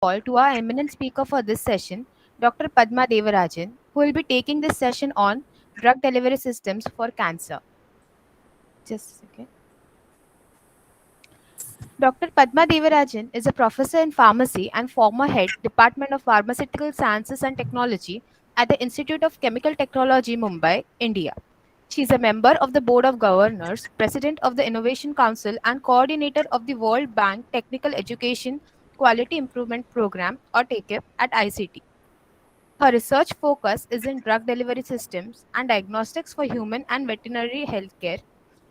call to our eminent speaker for this session, Dr. Padma Devarajan, who will be taking this session on drug delivery systems for cancer. Just a second. Dr. Padma Devarajan is a professor in pharmacy and former head Department of Pharmaceutical Sciences and Technology at the Institute of Chemical Technology, Mumbai, India. She is a member of the Board of Governors, President of the Innovation Council, and coordinator of the World Bank Technical Education Quality Improvement Program or TAKIP at ICT. Her research focus is in drug delivery systems and diagnostics for human and veterinary healthcare.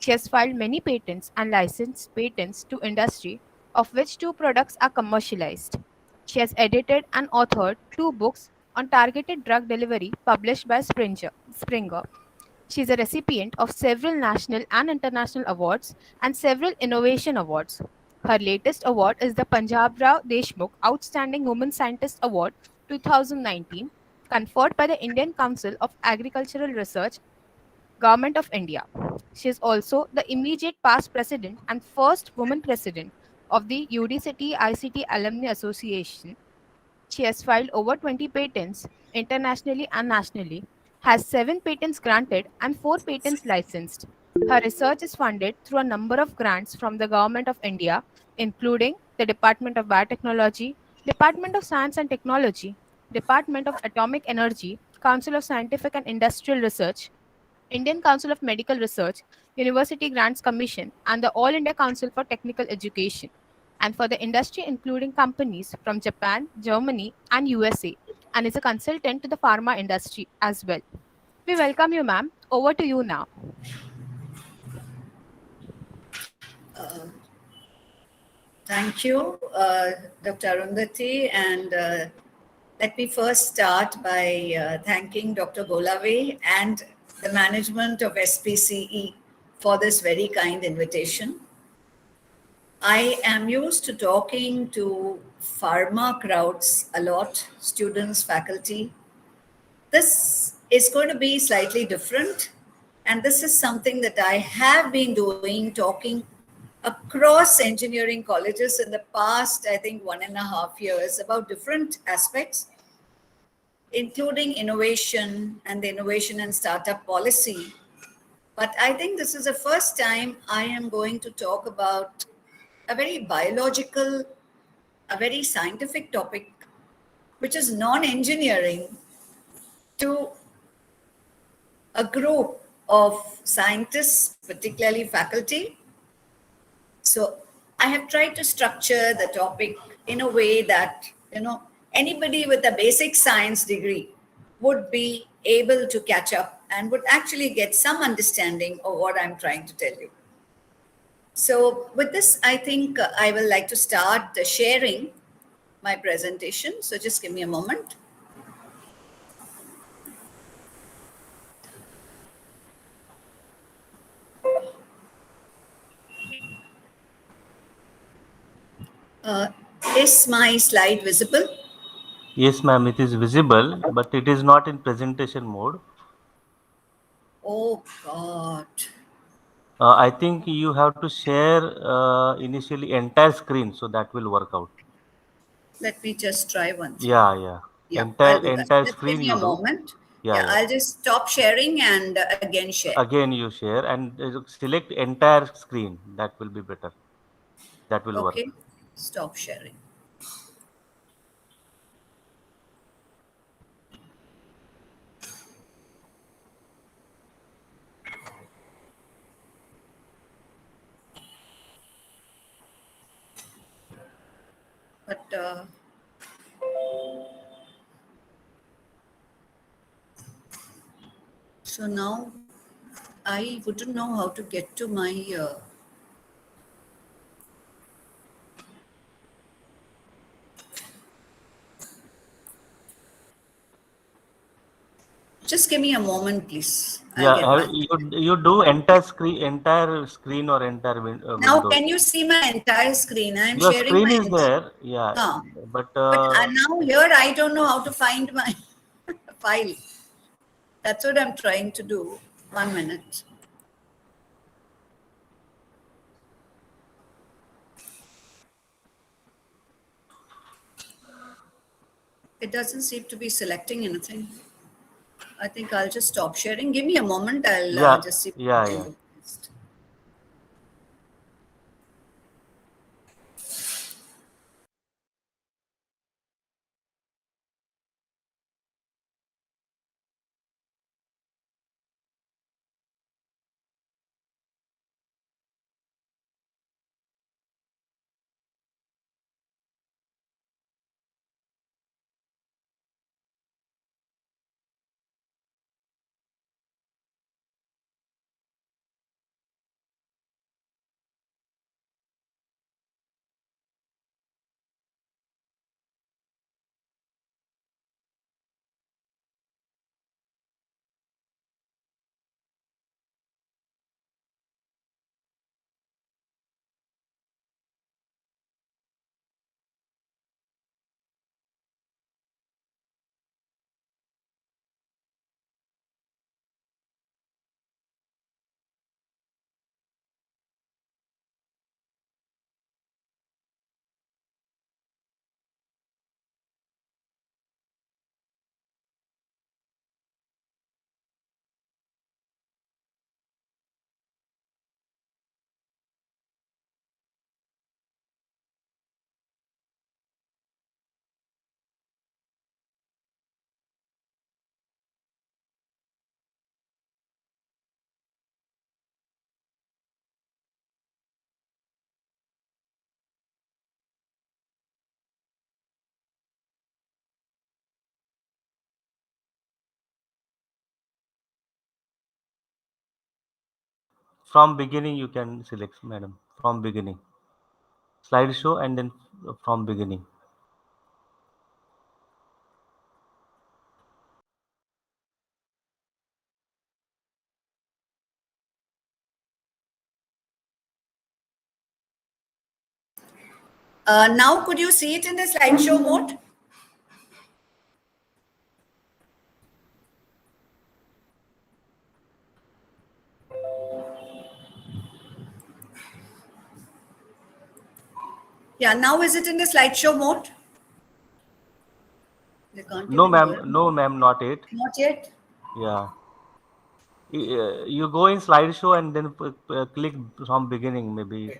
She has filed many patents and licensed patents to industry, of which two products are commercialized. She has edited and authored two books on targeted drug delivery published by Springer. She is a recipient of several national and international awards and several innovation awards. Her latest award is the Punjabrao Deshmukh Outstanding Woman Scientist Award 2019, conferred by the Indian Council of Agricultural Research, Government of India. She is also the immediate past president and first woman president of the UDCT ICT Alumni Association. She has filed over 20 patents internationally and nationally, has 7 patents granted and 4 patents licensed. Her research is funded through a number of grants from the Government of India, including the Department of Biotechnology, Department of Science and Technology, Department of Atomic Energy, Council of Scientific and Industrial Research, Indian Council of Medical Research, University Grants Commission, and the All India Council for Technical Education, and for the industry, including companies from Japan, Germany, and USA, and is a consultant to the pharma industry as well. We welcome you, ma'am. Over to you now. Thank you, Dr. Arundhati. And let me first start by thanking Dr. Golave and the management of SPCE for this very kind invitation. I am used to talking to pharma crowds a lot, students, faculty. This is going to be slightly different. And this is something that I have been doing, talking across engineering colleges in the past, I think 1.5 years, about different aspects, including innovation and the innovation and startup policy. But I think this is the first time I am going to talk about a very biological, a very scientific topic, which is non engineering, to a group of scientists, particularly faculty. So I have tried to structure the topic in a way that, anybody with a basic science degree would be able to catch up and would actually get some understanding of what I'm trying to tell you. So with this, I think I will like to start sharing my presentation. So just give me a moment. Uh, is my slide visible? Yes, ma'am, it is visible, but it is not in presentation mode. Oh, God. I think you have to share initially entire screen, so that will work out. Let me just try once. Yeah. Yeah, I'll Entire do that. entire Just give screen me a you do. moment. Yeah, Yeah, yeah. I'll just stop sharing and again share. Again you share and select entire screen. That will be better. That will work. Okay, stop sharing. But so now I wouldn't know how to get to my. Just give me a moment, please. I'll Yeah, get back to you. you do entire screen or entire Now, window. can you see my entire screen? I'm Your sharing screen my. is there, yeah, Huh. but But now here I don't know how to find my file. That's what I'm trying to do. 1 minute. It doesn't seem to be selecting anything. I think I'll just stop sharing. Give me a moment. I'll Yeah, just see what yeah, I can yeah. do next. From beginning you can select, madam. From beginning. Slideshow and then from beginning. Now, could you see it in the slideshow mode? Yeah, now is it in the slideshow mode? They can't No, even ma'am. hear me. No, ma'am. Not it. Not yet. Yeah. You go in slideshow and then click from beginning. Maybe.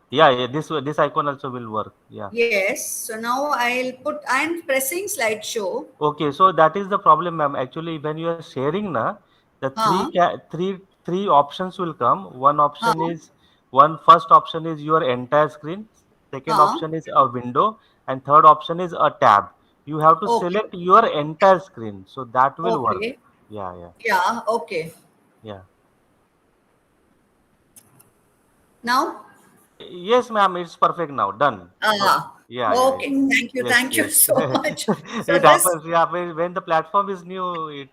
Yeah, yeah. This icon also will work. Yeah. Yes. So now I'm pressing slideshow. Okay, so that is the problem, ma'am. Actually, when you are sharing na, the Huh? three options will come. Huh? One first option is your entire screen. Second Huh? option is a window, and third option is a tab. You have to Okay. select your entire screen, so that will work. Okay. Yeah, yeah, Yeah. Okay. yeah. Now? Yes, ma'am. It's perfect now. Done. So Ah. yeah, yeah, yeah. Okay. Thank you. Yes, Thank you yes. so much. So It this, happens. Yeah, when the platform is new, it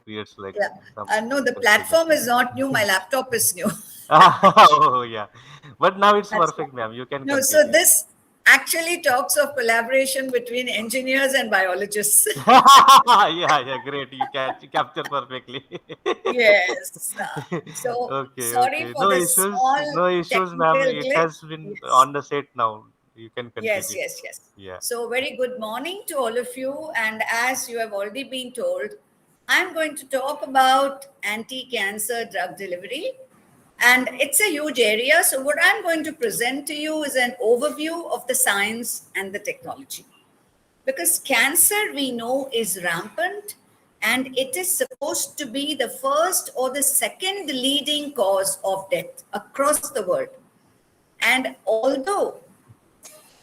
creates like yeah. some No, the confusion. platform is not new. My laptop is new. Oh, yeah. But now it's That's perfect, right. ma'am. You can No, so continue. this actually talks of collaboration between engineers and biologists. Yeah, yeah, great. You capture perfectly. Yes. So Okay, sorry okay. for this small No issues, ma'am. technical It glitch. has been Yes. on the set now. You can Yes, continue. yes, yes. Yeah. So, very good morning to all of you. And as you have already been told, I'm going to talk about anti cancer drug delivery. And it's a huge area. So, what I'm going to present to you is an overview of the science and the technology. Because cancer, we know, is rampant and it is supposed to be the first or the second leading cause of death across the world. And although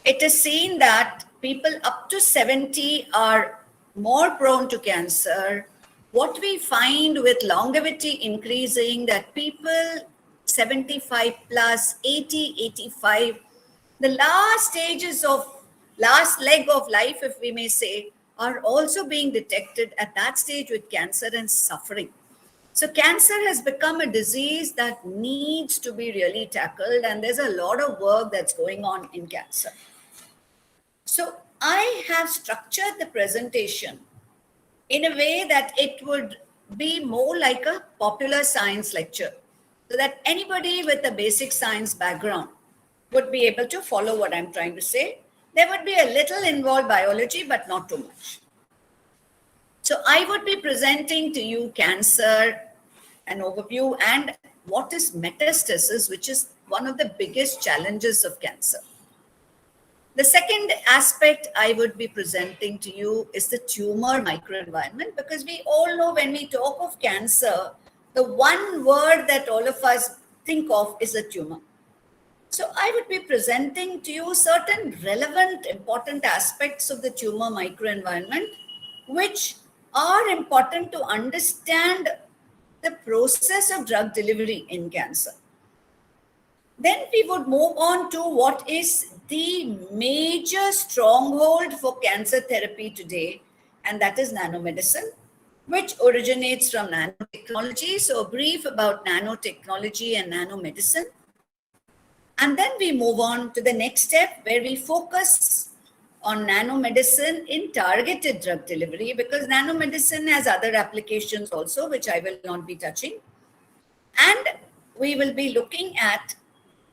it is seen that people up to 70 are more prone to cancer. What we find with longevity increasing, that people 75 plus, 80, 85, the last stages of last leg of life, if we may say, are also being detected at that stage with cancer and suffering. So, cancer has become a disease that needs to be really tackled, and there's a lot of work that's going on in cancer. So I have structured the presentation in a way that it would be more like a popular science lecture so that anybody with a basic science background would be able to follow what I'm trying to say. There would be a little involved biology, but not too much. So I would be presenting to you cancer, an overview, and what is metastasis, which is one of the biggest challenges of cancer. The second aspect I would be presenting to you is the tumor microenvironment, because we all know when we talk of cancer, the one word that all of us think of is a tumor. So I would be presenting to you certain relevant, important aspects of the tumor microenvironment, which are important to understand the process of drug delivery in cancer. Then we would move on to what is the major stronghold for cancer therapy today, and that is nanomedicine, which originates from nanotechnology. So, a brief about nanotechnology and nanomedicine. And then we move on to the next step where we focus on nanomedicine in targeted drug delivery, because nanomedicine has other applications also, which I will not be touching. And we will be looking at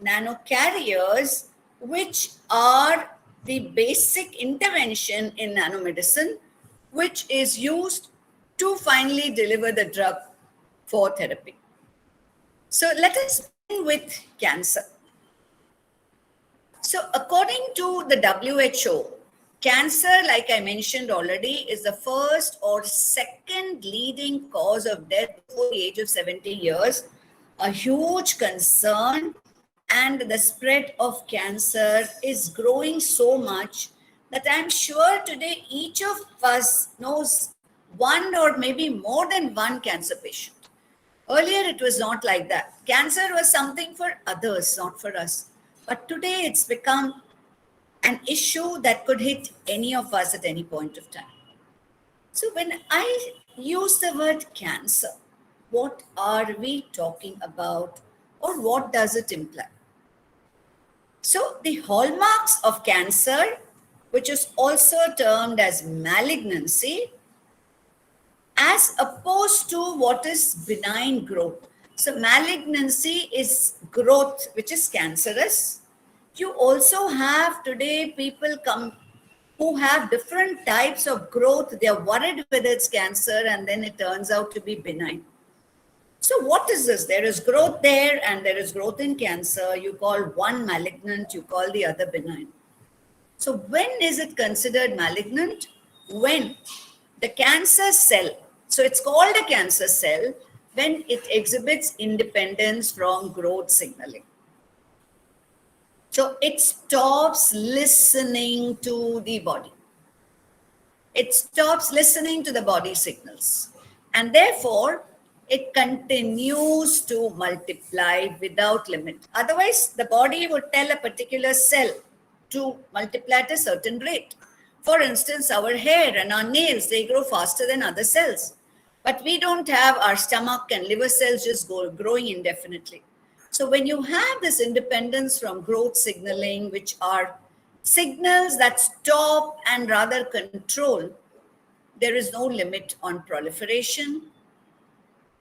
nanocarriers, which are the basic intervention in nanomedicine, which is used to finally deliver the drug for therapy. So let us begin with cancer. So, according to the WHO, cancer, like I mentioned already, is the first or second leading cause of death before the age of 70 years, a huge concern, and the spread of cancer is growing so much that I'm sure today each of us knows one or maybe more than one cancer patient. Earlier, it was not like that. Cancer was something for others, not for us. But today, it's become an issue that could hit any of us at any point of time. So, when I use the word cancer, what are we talking about, or what does it imply? So, the hallmarks of cancer, which is also termed as malignancy, as opposed to what is benign growth. So, malignancy is growth which is cancerous. You also have today people come who have different types of growth. They are worried whether it's cancer, and then it turns out to be benign. So, what is this? There is growth there, and there is growth in cancer. You call one malignant, you call the other benign. So, when is it considered malignant? When the cancer cell, so it's called a cancer cell, when it exhibits independence from growth signaling. So, it stops listening to the body. It stops listening to the body signals. And therefore, it continues to multiply without limit. Otherwise, the body would tell a particular cell to multiply at a certain rate. For instance, our hair and our nails, they grow faster than other cells. But we don't have our stomach and liver cells just growing indefinitely. So when you have this independence from growth signaling, which are signals that stop and rather control, there is no limit on proliferation.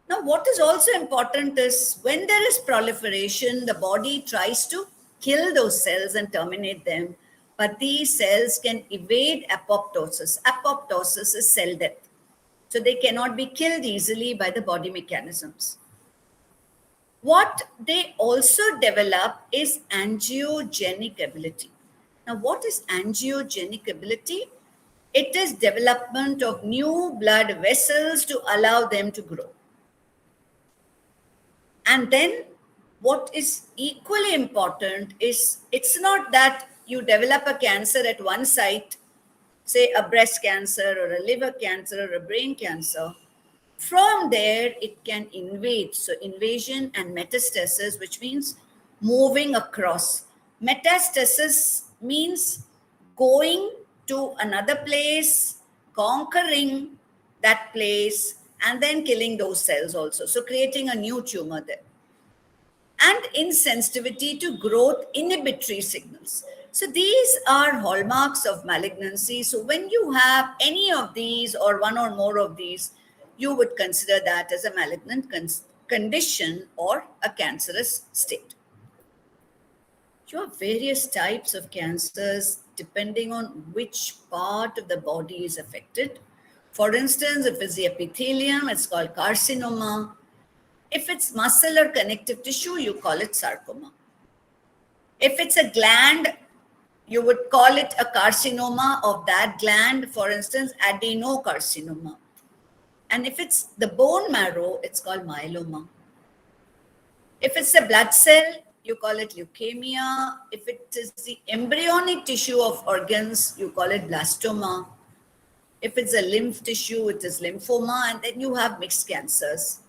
Now, what is also important is when there is proliferation, the body tries to kill those cells and terminate them, but these cells can evade apoptosis. Apoptosis is cell death. So they cannot be killed easily by the body mechanisms. What they also develop is angiogenic ability. Now, what is angiogenic ability? It is development of new blood vessels to allow them to grow. And then what is equally important is it's not that you develop a cancer at one site, say a breast cancer or a liver cancer or a brain cancer. From there, it can invade. So, invasion and metastasis, which means moving across. Metastasis means going to another place, conquering that place, and then killing those cells also. So, creating a new tumor there. And insensitivity to growth inhibitory signals. So these are hallmarks of malignancy. So when you have any of these or one or more of these, you would consider that as a malignant condition or a cancerous state. You have various types of cancers depending on which part of the body is affected. For instance, if it's the epithelium, it's called carcinoma. If it's muscle or connective tissue, you call it sarcoma. If it's a gland, you would call it a carcinoma of that gland, for instance, adenocarcinoma. And if it's the bone marrow, it's called myeloma. If it's a blood cell, you call it leukemia. If it is the embryonic tissue of organs, you call it blastoma. If it's a lymph tissue, it is lymphoma, and then you have mixed cancers.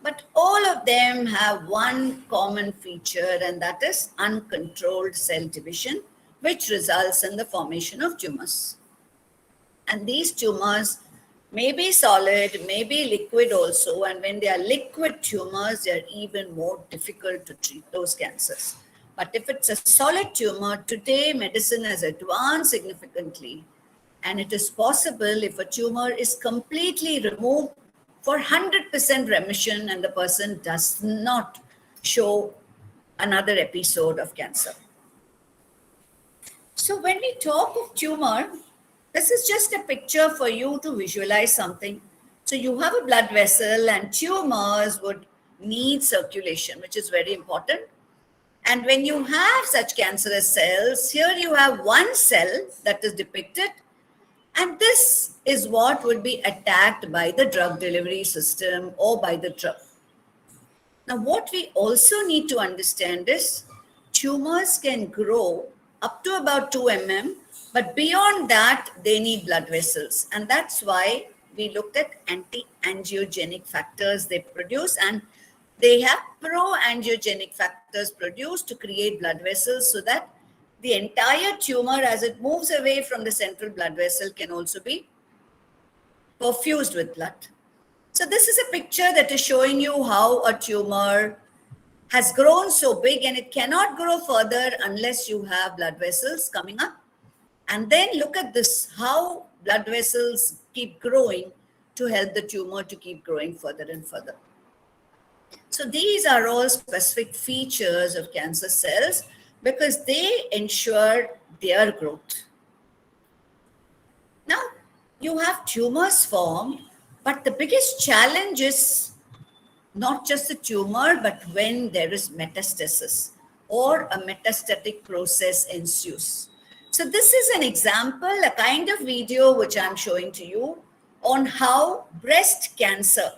But all of them have one common feature, and that is uncontrolled cell division, which results in the formation of tumors. And these tumors may be solid, may be liquid also. And when they are liquid tumors, they are even more difficult to treat those cancers. But if it's a solid tumor, today medicine has advanced significantly. And it is possible if a tumor is completely removed for 100% remission and the person does not show another episode of cancer. So when we talk of tumor, this is just a picture for you to visualize something. So you have a blood vessel and tumors would need circulation, which is very important. And when you have such cancerous cells, here you have one cell that is depicted, and this is what would be attacked by the drug delivery system or by the drug. Now, what we also need to understand is tumors can grow up to about 2 mm, but beyond that, they need blood vessels. And that's why we looked at anti-angiogenic factors they produce, and they have pro-angiogenic factors produced to create blood vessels so that the entire tumor, as it moves away from the central blood vessel, can also be perfused with blood. So this is a picture that is showing you how a tumor has grown so big, and it cannot grow further unless you have blood vessels coming up. And then look at this, how blood vessels keep growing to help the tumor to keep growing further and further. So these are all specific features of cancer cells because they ensure their growth. Now, you have tumors formed, but the biggest challenge is not just the tumor, but when there is metastasis or a metastatic process ensues. So this is an example, a kind of video which I'm showing to you on how breast cancer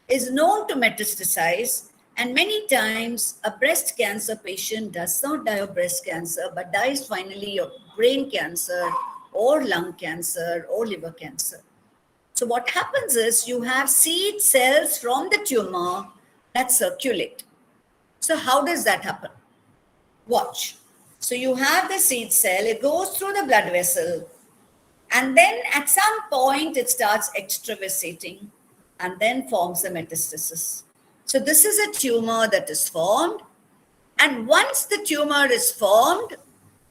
is known to metastasize, and many times a breast cancer patient does not die of breast cancer, but dies finally of brain cancer or lung cancer or liver cancer. So what happens is you have seed cells from the tumor that circulate. So how does that happen? Watch. So you have the seed cell, it goes through the blood vessel, and then at some point it starts extravasating and then forms a metastasis. So this is a tumor that is formed, and once the tumor is formed,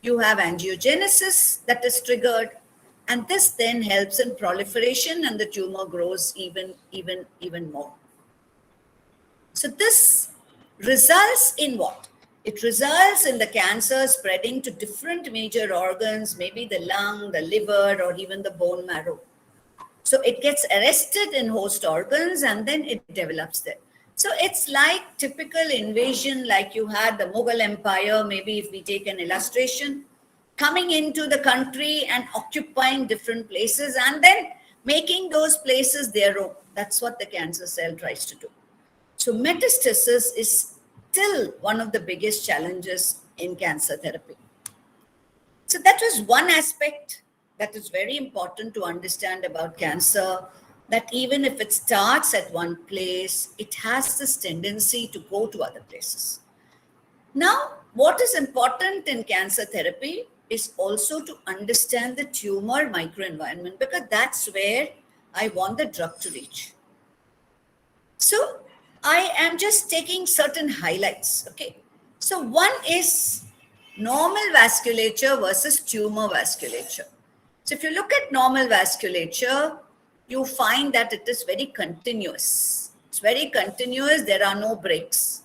you have angiogenesis that is triggered, and this then helps in proliferation and the tumor grows even more. So this results in what? It results in the cancer spreading to different major organs, maybe the lung, the liver, or even the bone marrow. So it gets arrested in host organs and then it develops there. So it's like typical invasion, like you had the Mughal Empire, maybe if we take an illustration, coming into the country and occupying different places and then making those places their own. That's what the cancer cell tries to do. So metastasis is still one of the biggest challenges in cancer therapy. So that was one aspect that is very important to understand about cancer, that even if it starts at one place, it has this tendency to go to other places. Now, what is important in cancer therapy is also to understand the tumor microenvironment, because that's where I want the drug to reach. So I am just taking certain highlights, okay? So one is normal vasculature versus tumor vasculature. So if you look at normal vasculature, you find that it is very continuous. It's very continuous, there are no breaks.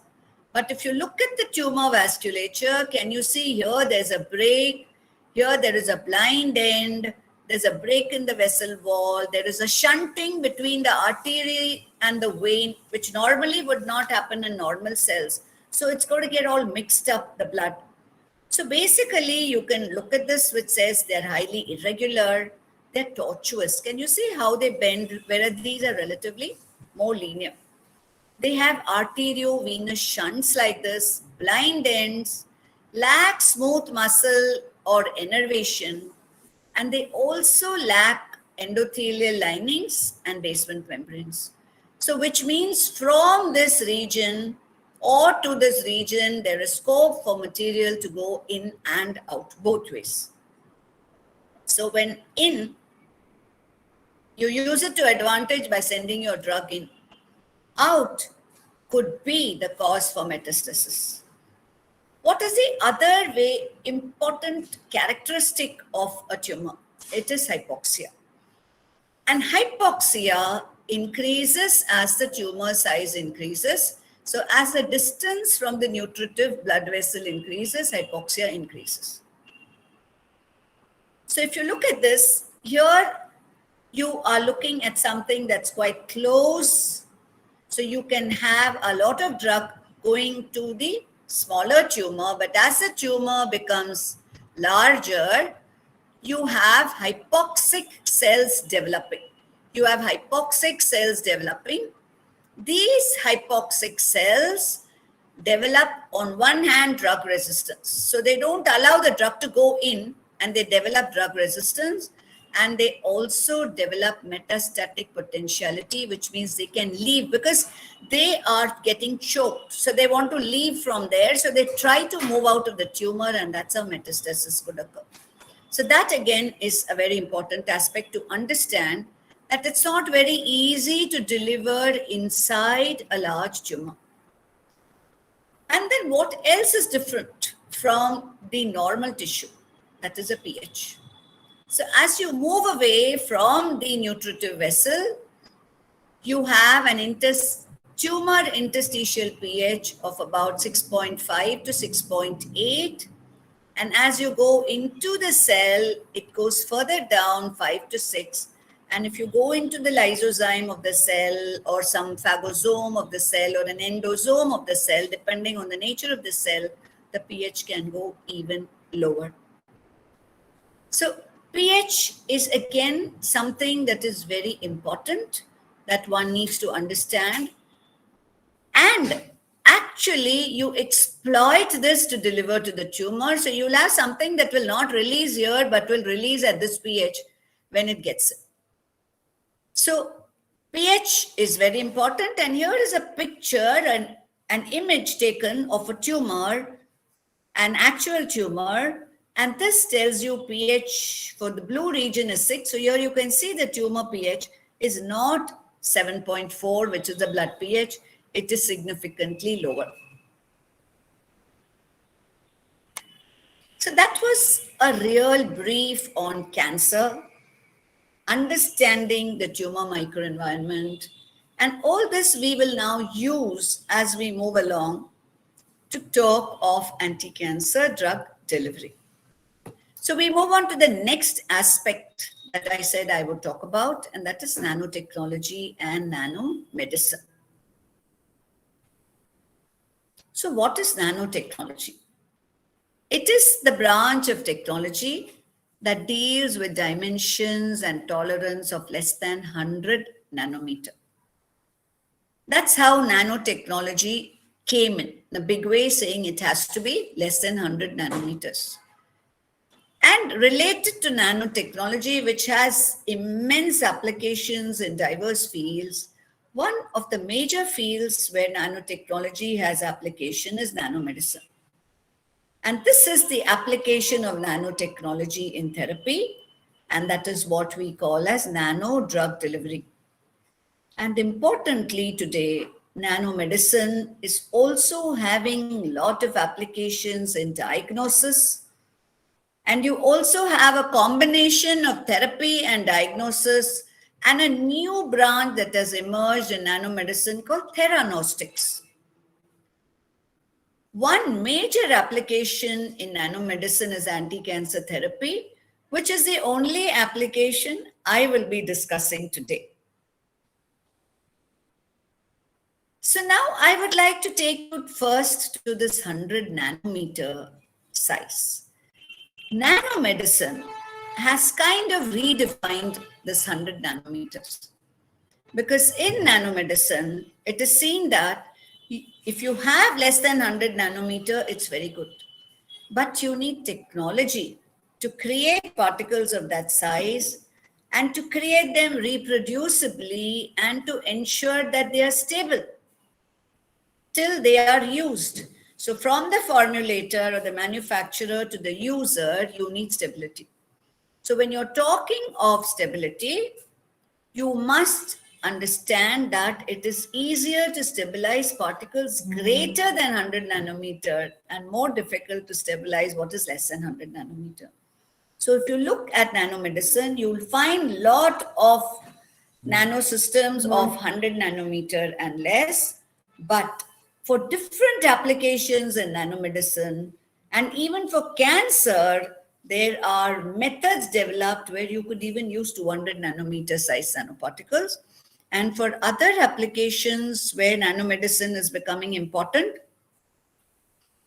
But if you look at the tumor vasculature, can you see here there's a break? Here there is a blind end, there's a break in the vessel wall, there is a shunting between the artery and the vein, which normally would not happen in normal cells. So it's going to get all mixed up, the blood. So basically, you can look at this, which says they're highly irregular, they're tortuous. Can you see how they bend, whereas these are relatively more linear? They have arteriovenous shunts like this, blind ends, lack smooth muscle or innervation, and they also lack endothelial linings and basement membranes. So, which means from this region or to this region, there is scope for material to go in and out both ways. So, when in, you use it to advantage by sending your drug in. Out could be the cause for metastasis. What is the other way important characteristic of a tumor? It is hypoxia. And hypoxia increases as the tumor size increases. So as the distance from the nutritive blood vessel increases, hypoxia increases. So if you look at this, here you are looking at something that's quite close. So you can have a lot of drug going to the smaller tumor, but as the tumor becomes larger, you have hypoxic cells developing. You have hypoxic cells developing. These hypoxic cells develop, on one hand, drug resistance. So they don't allow the drug to go in, and they develop drug resistance, and they also develop metastatic potentiality, which means they can leave because they are getting choked. So they want to leave from there. So they try to move out of the tumor, and that's how metastasis could occur. So that again is a very important aspect to understand, that it's not very easy to deliver inside a large tumor. And then what else is different from the normal tissue? That is a pH. So as you move away from the nutritive vessel, you have an tumor interstitial pH of about 6.5 to 6.8. And as you go into the cell, it goes further down 5 to 6. And if you go into the lysozyme of the cell, or some phagosome of the cell, or an endosome of the cell, depending on the nature of the cell, the pH can go even lower. So pH is again something that is very important, that one needs to understand. And actually, you exploit this to deliver to the tumor. So you'll have something that will not release here, but will release at this pH when it gets it. So pH is very important. And here is a picture, an image taken of a tumor, an actual tumor. And this tells you pH for the blue region is 6. So here you can see the tumor pH is not 7.4, which is the blood pH. It is significantly lower. So that was a real brief on cancer, understanding the tumor microenvironment. And all this we will now use as we move along to talk of anti-cancer drug delivery. So we move on to the next aspect that I said I would talk about, and that is nanotechnology and nanomedicine. So what is nanotechnology? It is the branch of technology that deals with dimensions and tolerance of less than 100 nanometer. That's how nanotechnology came in a big way, saying it has to be less than 100 nanometers. And related to nanotechnology, which has immense applications in diverse fields, one of the major fields where nanotechnology has application is nanomedicine. And this is the application of nanotechnology in therapy, and that is what we call as nano drug delivery. And importantly today, nanomedicine is also having a lot of applications in diagnosis. And you also have a combination of therapy and diagnosis, and a new branch that has emerged in nanomedicine called theranostics. One major application in nanomedicine is anti-cancer therapy, which is the only application I will be discussing today. So now I would like to take you first to this 100 nanometer size. Nanomedicine has kind of redefined this 100 nanometers, because in nanomedicine, it is seen that if you have less than 100 nanometer, it's very good. But you need technology to create particles of that size and to create them reproducibly and to ensure that they are stable till they are used. So, from the formulator or the manufacturer to the user, you need stability. So, when you're talking of stability, you must understand that it is easier to stabilize particles greater than 100 nanometer and more difficult to stabilize what is less than 100 nanometer. So if you look at nanomedicine, you'll find lot of nanosystems of 100 nanometer and less, but for different applications in nanomedicine and even for cancer, there are methods developed where you could even use 200 nanometer size nanoparticles. And for other applications where nanomedicine is becoming important,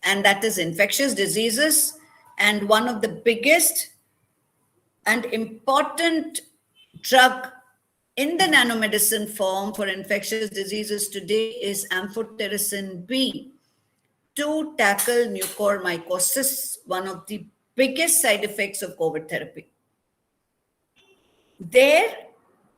and that is infectious diseases, and one of the biggest and important drug in the nanomedicine form for infectious diseases today is amphotericin B to tackle mucormycosis, one of the biggest side effects of COVID therapy. There,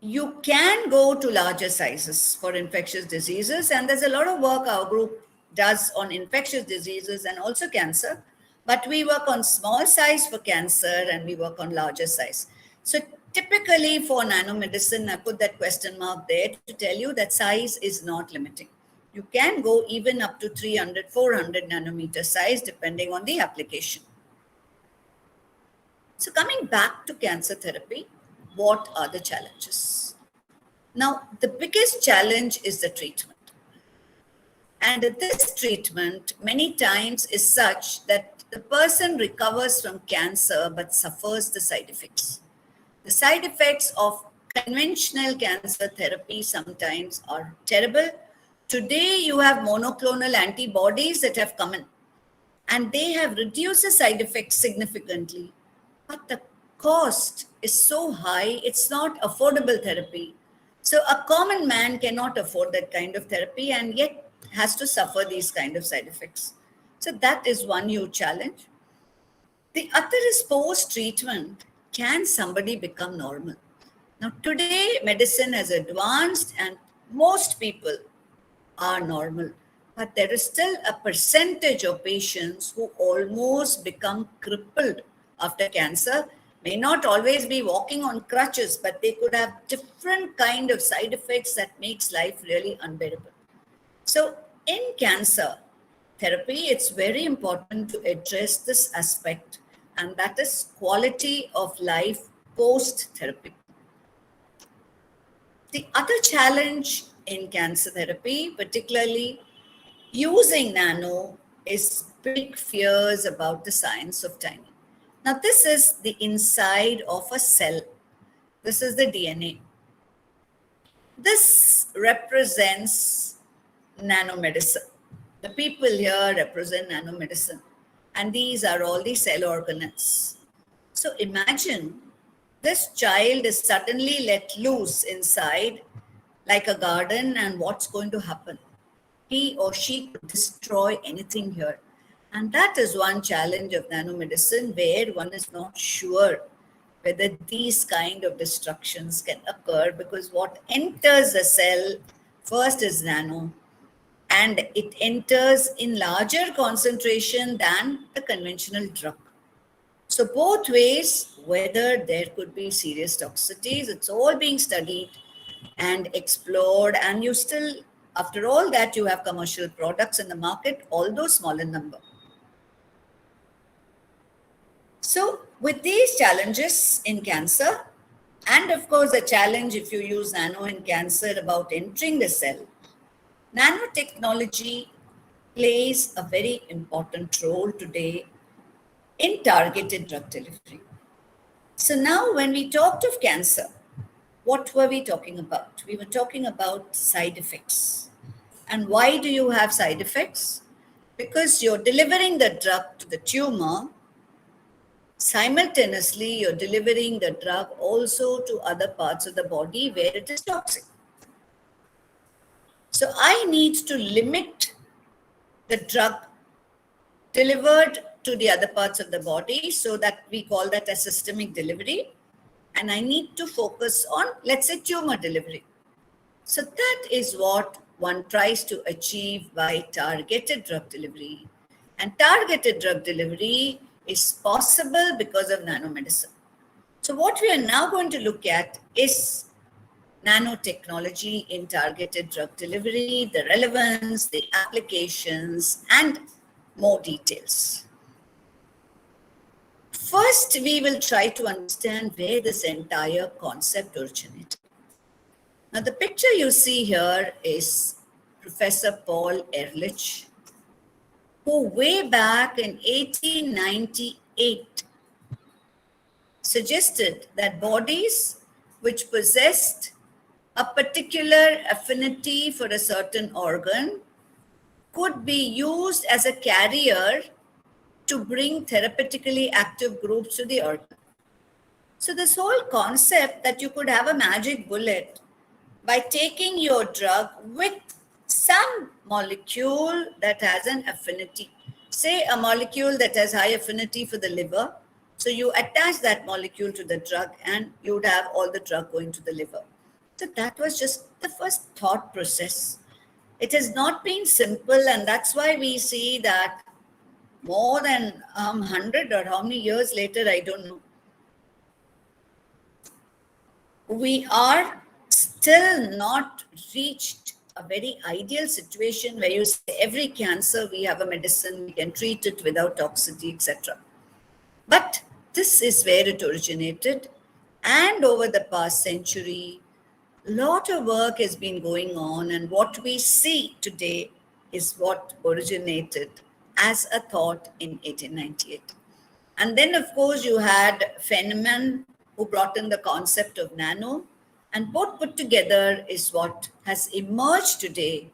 you can go to larger sizes for infectious diseases, and there's a lot of work our group does on infectious diseases and also cancer. But we work on small size for cancer and we work on larger size. So typically for nanomedicine, I put that question mark there to tell you that size is not limiting. You can go even up to 300, 400 nanometer size depending on the application. So coming back to cancer therapy, what are the challenges? Now, the biggest challenge is the treatment. And this treatment many times is such that the person recovers from cancer but suffers the side effects. The side effects of conventional cancer therapy sometimes are terrible. Today, you have monoclonal antibodies that have come in and they have reduced the side effects significantly. But the cost is so high, it's not affordable therapy. So a common man cannot afford that kind of therapy and yet has to suffer these kind of side effects. So that is one huge challenge. The other is post treatment. Can somebody become normal? Now, today, medicine has advanced and most people are normal. But there is still a percentage of patients who almost become crippled after cancer, may not always be walking on crutches, but they could have different kind of side effects that makes life really unbearable. So in cancer therapy, it's very important to address this aspect, and that is quality of life post therapy. The other challenge in cancer therapy, particularly using nano, is big fears about the science of timing. Now, this is the inside of a cell. This is the DNA. This represents nanomedicine. The people here represent nanomedicine. And these are all the cell organelles. So imagine this child is suddenly let loose inside like a garden, and what's going to happen? He or she could destroy anything here. And that is one challenge of nanomedicine where one is not sure whether these kind of destructions can occur, because what enters the cell first is nano and it enters in larger concentration than the conventional drug. So both ways, whether there could be serious toxicities, it's all being studied and explored. And you still, after all that, you have commercial products in the market, although small in number. So with these challenges in cancer, and of course the challenge if you use nano in cancer about entering the cell, nanotechnology plays a very important role today in targeted drug delivery. So now when we talked of cancer, what were we talking about? We were talking about side effects. And why do you have side effects? Because you're delivering the drug to the tumor, simultaneously, you're delivering the drug also to other parts of the body where it is toxic. So I need to limit the drug delivered to the other parts of the body, so that we call that a systemic delivery. And I need to focus on, let's say, tumor delivery. So that is what one tries to achieve by targeted drug delivery. And targeted drug delivery is possible because of nanomedicine. So what we are now going to look at is nanotechnology in targeted drug delivery, the relevance, the applications, and more details. First, we will try to understand where this entire concept originated. Now, the picture you see here is Professor Paul Ehrlich, who way back in 1898 suggested that bodies which possessed a particular affinity for a certain organ could be used as a carrier to bring therapeutically active groups to the organ. So, this whole concept that you could have a magic bullet by taking your drug with some molecule that has an affinity, say a molecule that has high affinity for the liver. So, you attach that molecule to the drug and you would have all the drug going to the liver. So, that was just the first thought process. It has not been simple, and that's why we see that more than 100 or how many years later, I don't know, we are still not reached a very ideal situation where you say every cancer we have a medicine, we can treat it without toxicity, etc. But this is where it originated, and over the past century, a lot of work has been going on, and what we see today is what originated as a thought in 1898. And then, of course, you had Feynman, who brought in the concept of nano, and both put together is what has emerged today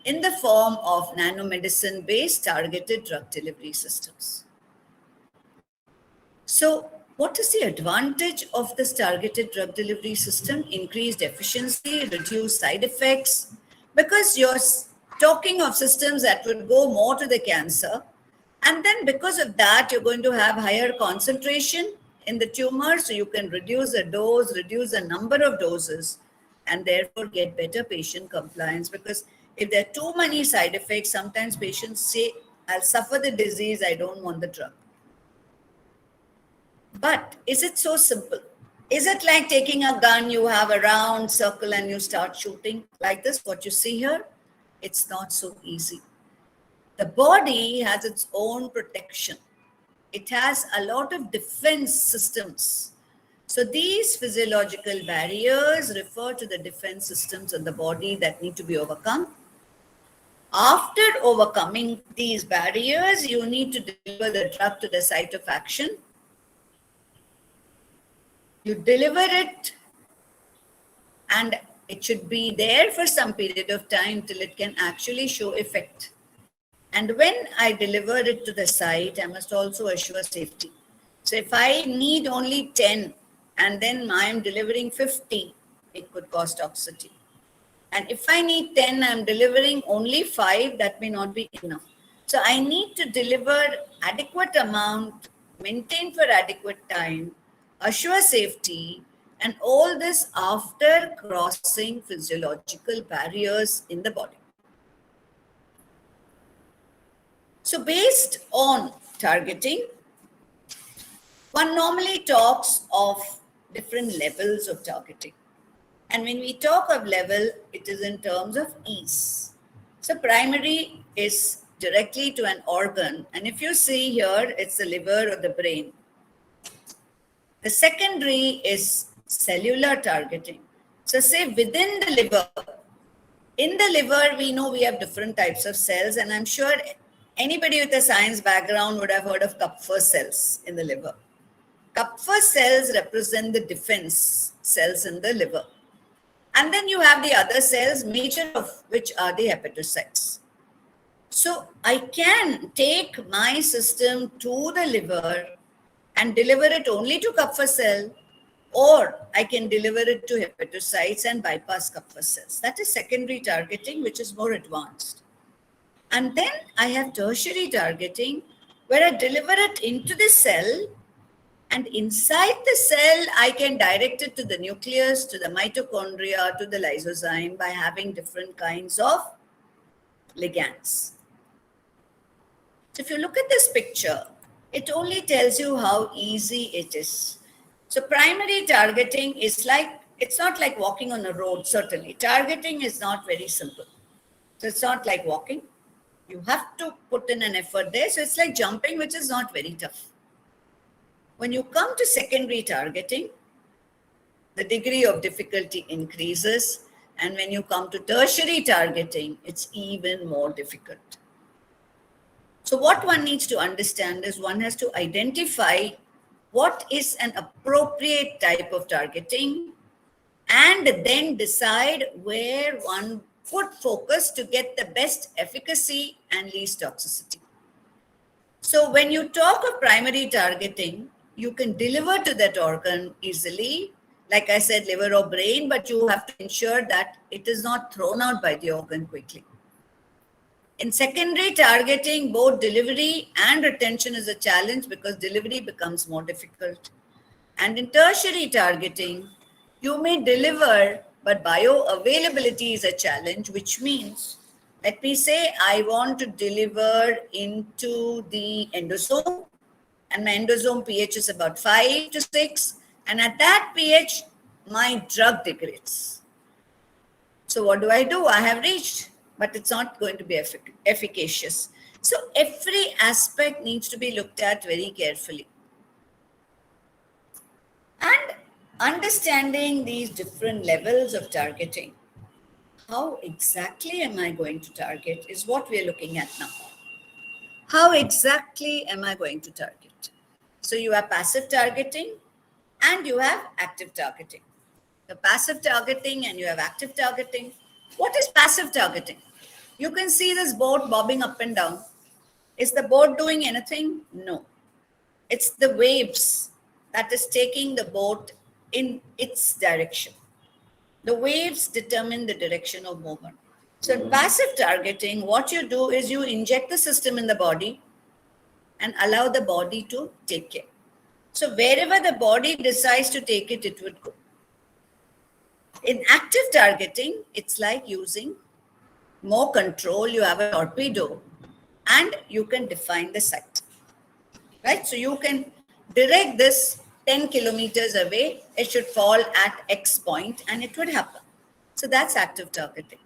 in the form of nanomedicine based targeted drug delivery systems. So, what is the advantage of this targeted drug delivery system? Increased efficiency, reduced side effects, because you're talking of systems that would go more to the cancer. And then because of that, you're going to have higher concentration in the tumor, so you can reduce the dose, reduce the number of doses, and therefore get better patient compliance. Because if there are too many side effects, sometimes patients say, I'll suffer the disease, I don't want the drug. But is it so simple? Is it like taking a gun, you have a round circle and you start shooting like this, what you see here? It's not so easy. The body has its own protection. It has a lot of defense systems. So these physiological barriers refer to the defense systems of the body that need to be overcome. After overcoming these barriers, you need to deliver the drug to the site of action. You deliver it, and it should be there for some period of time till it can actually show effect. And when I deliver it to the site, I must also assure safety. So if I need only 10 and then I am delivering 50, it could cause toxicity. And if I need 10, I'm delivering only 5, that may not be enough. So I need to deliver adequate amount, maintain for adequate time, assure safety, and all this after crossing physiological barriers in the body. So based on targeting, one normally talks of different levels of targeting. And when we talk of level, it is in terms of ease. So primary is directly to an organ. And if you see here, it's the liver or the brain. The secondary is cellular targeting. So say within the liver, In the liver, we know we have different types of cells, and I'm sure anybody with a science background would have heard of Kupffer cells in the liver. Kupffer cells represent the defense cells in the liver. And then you have the other cells, major of which are the hepatocytes. So I can take my system to the liver and deliver it only to Kupffer cell, or I can deliver it to hepatocytes and bypass Kupffer cells. That is secondary targeting, which is more advanced. And then I have tertiary targeting, where I deliver it into the cell, and inside the cell, I can direct it to the nucleus, to the mitochondria, to the lysozyme by having different kinds of ligands. So if you look at this picture, it only tells you how easy it is. So primary targeting is like, it's not like walking on a road, certainly. Targeting is not very simple. So it's not like walking. You have to put in an effort there. So it's like jumping, which is not very tough. When you come to secondary targeting, the degree of difficulty increases. And when you come to tertiary targeting, it's even more difficult. So what one needs to understand is one has to identify what is an appropriate type of targeting and then decide where one would focus to get the best efficacy and least toxicity. So when you talk of primary targeting, you can deliver to that organ easily, like I said, liver or brain, but you have to ensure that it is not thrown out by the organ quickly. In secondary targeting, both delivery and retention is a challenge because delivery becomes more difficult. And in tertiary targeting, you may deliver, but bioavailability is a challenge, which means, let me say, I want to deliver into the endosome, and my endosome pH is about 5 to 6, and at that pH, my drug degrades. So what do? I have reached, but it's not going to be efficacious. So every aspect needs to be looked at very carefully. And understanding these different levels of targeting, how exactly am I going to target is what we're looking at now. How exactly am I going to target? So you have passive targeting and you have active targeting. The passive targeting and you have active targeting. What is passive targeting? You can see this boat bobbing up and down. Is the boat doing anything? No. It's the waves that is taking the boat in its direction. The waves determine the direction of movement. So in passive targeting, what you do is you inject the system in the body and allow the body to take care. So wherever the body decides to take it, it would go. In active targeting, it's like using more control. You have a torpedo and you can define the site, right? So you can direct this 10 kilometers away. It should fall at X point and it would happen. So that's active targeting.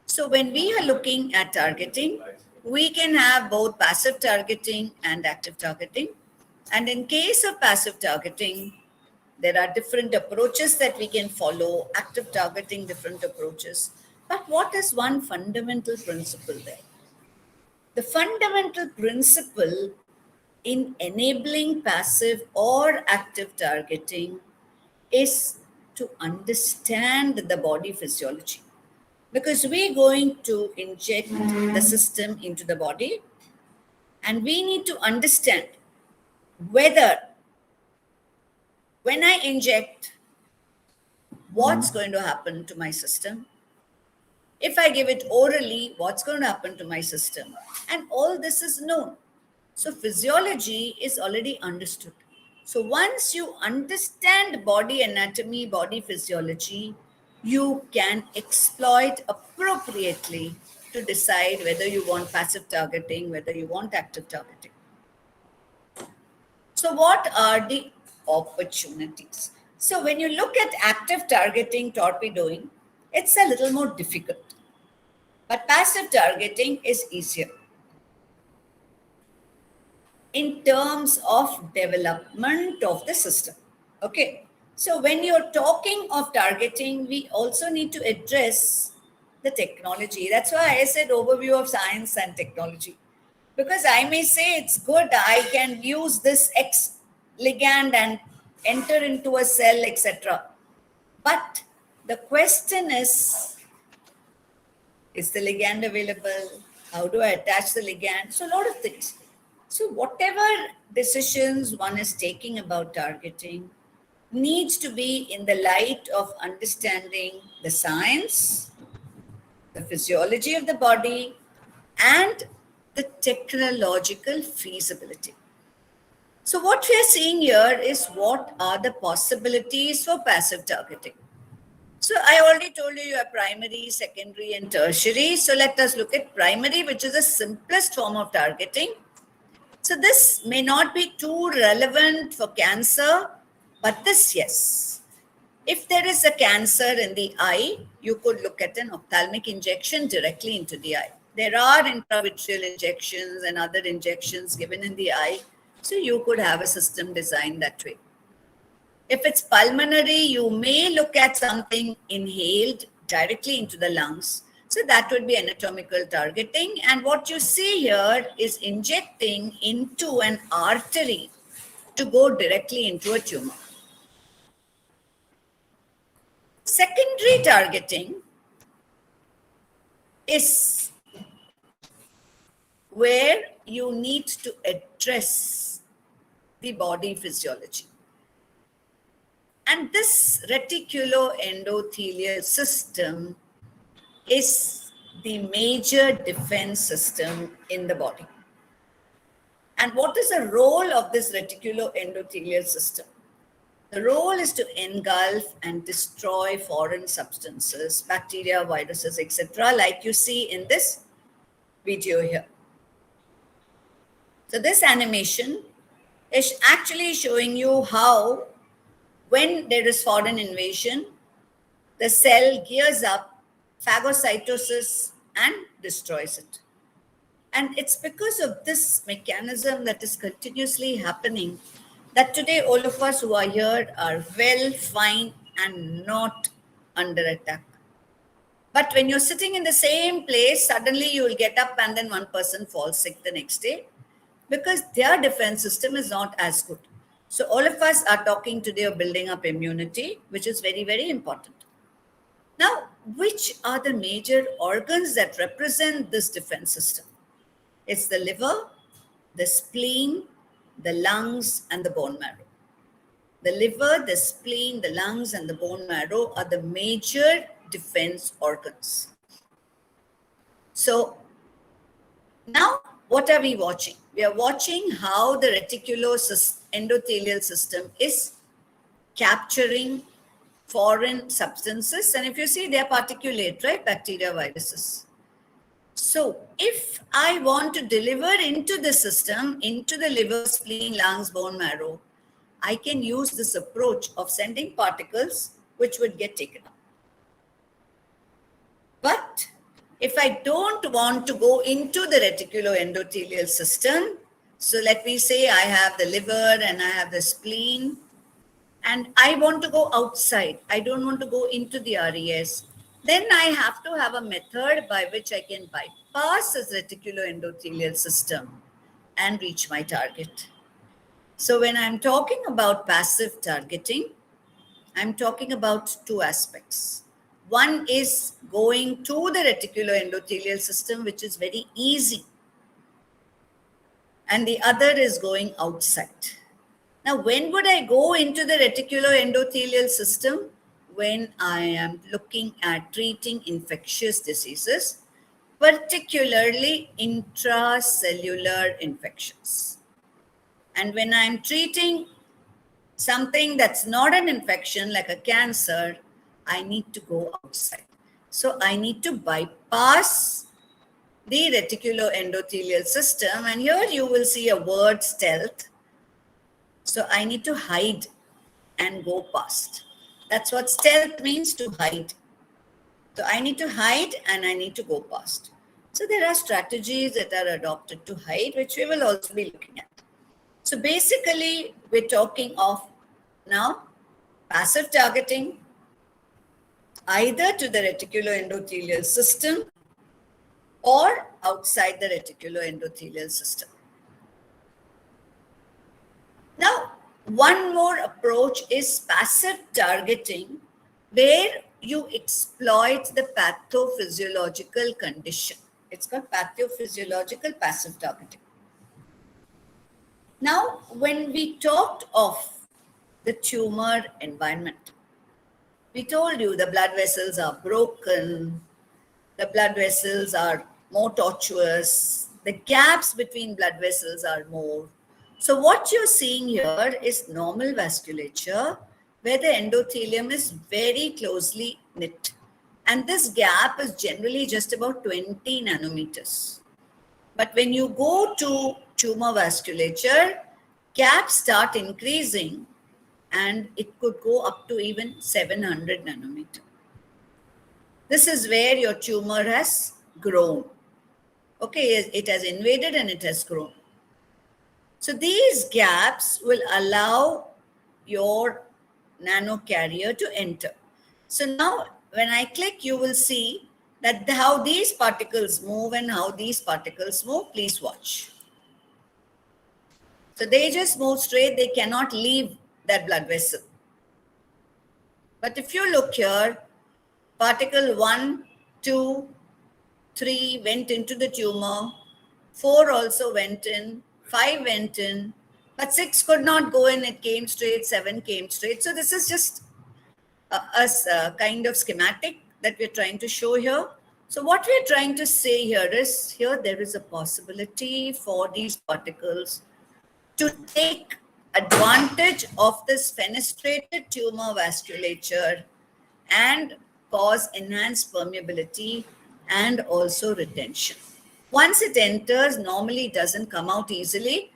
So when we are looking at targeting, we can have both passive targeting and active targeting. And in case of passive targeting, there are different approaches that we can follow, active targeting, different approaches. But what is one fundamental principle there? The fundamental principle in enabling passive or active targeting is to understand the body physiology. Because we're going to inject the system into the body, and we need to understand whether when I inject, what's going to happen to my system. If I give it orally, what's going to happen to my system? And all this is known. So physiology is already understood. So once you understand body anatomy, body physiology, you can exploit appropriately to decide whether you want passive targeting, whether you want active targeting. So what are the opportunities? So when you look at active targeting, torpedoing, it's a little more difficult. But passive targeting is easier in terms of development of the system. Okay. So when you're talking of targeting, we also need to address the technology. That's why I said overview of science and technology. Because I may say it's good, I can use this X ligand and enter into a cell, etc. But the question is the ligand available? How do I attach the ligand? So, a lot of things. So, whatever decisions one is taking about targeting needs to be in the light of understanding the science, the physiology of the body, and the technological feasibility. So, what we are seeing here is what are the possibilities for passive targeting. So, I already told you have primary, secondary, and tertiary. So, let us look at primary, which is the simplest form of targeting. So, this may not be too relevant for cancer, but this, yes. If there is a cancer in the eye, you could look at an ophthalmic injection directly into the eye. There are intravitreal injections and other injections given in the eye, so you could have a system designed that way. If it's pulmonary, you may look at something inhaled directly into the lungs. So that would be anatomical targeting. And what you see here is injecting into an artery to go directly into a tumor. Secondary targeting is where you need to address the body physiology. And this reticuloendothelial system is the major defense system in the body. And what is the role of this reticuloendothelial system? The role is to engulf and destroy foreign substances, bacteria, viruses, etc., like you see in this video here. So this animation is actually showing you how, when there is foreign invasion, the cell gears up, phagocytosis, and destroys it. And it's because of this mechanism that is continuously happening that today all of us who are here are well, fine, and not under attack. But when you're sitting in the same place, suddenly you will get up and then one person falls sick the next day because their defense system is not as good. So all of us are talking today of building up immunity, which is very, very important. Now, which are the major organs that represent this defense system? It's the liver, the spleen, the lungs, and the bone marrow. The liver, the spleen, the lungs, and the bone marrow are the major defense organs. So, now what are we watching? We are watching how the reticuloendothelial system is capturing foreign substances. And if you see, they are particulate, right? Bacteria, viruses. So if I want to deliver into the system, into the liver, spleen, lungs, bone marrow, I can use this approach of sending particles which would get taken up. But if I don't want to go into the reticuloendothelial system, so let me say I have the liver and I have the spleen, and I want to go outside, I don't want to go into the RES, then I have to have a method by which I can bypass this reticuloendothelial system and reach my target. So when I'm talking about passive targeting, I'm talking about two aspects. One is going to the reticuloendothelial system, which is very easy, and the other is going outside. Now, when would I go into the reticuloendothelial system? When I am looking at treating infectious diseases, particularly intracellular infections. And when I'm treating something that's not an infection like a cancer, I need to go outside. So I need to bypass the reticuloendothelial system. And here you will see a word stealth. So I need to hide and go past. That's what stealth means, to hide. So I need to hide and I need to go past. So there are strategies that are adopted to hide, which we will also be looking at. So basically, we're talking of now passive targeting, either to the reticuloendothelial system or outside the reticuloendothelial system. Now, one more approach is passive targeting, where you exploit the pathophysiological condition. It's called pathophysiological passive targeting. Now, when we talked of the tumor environment, we told you the blood vessels are broken, the blood vessels are more tortuous, the gaps between blood vessels are more. So, what you're seeing here is normal vasculature where the endothelium is very closely knit. And this gap is generally just about 20 nanometers. But when you go to tumor vasculature, gaps start increasing and it could go up to even 700 nanometer. This is where your tumor has grown. Okay, it has invaded and it has grown. So these gaps will allow your nanocarrier to enter. So now when I click, you will see that how these particles move and how these particles move. Please watch. So they just move straight, they cannot leave that blood vessel. But if you look here, particle 1, 2, 3 went into the tumor, 4 also went in, 5 went in, but 6 could not go in, it came straight, 7 came straight. So this is just a kind of schematic that we're trying to show here. So what we're trying to say here is, here there is a possibility for these particles to take advantage of this fenestrated tumor vasculature and cause enhanced permeability and also retention. Once it enters, normally it doesn't come out easily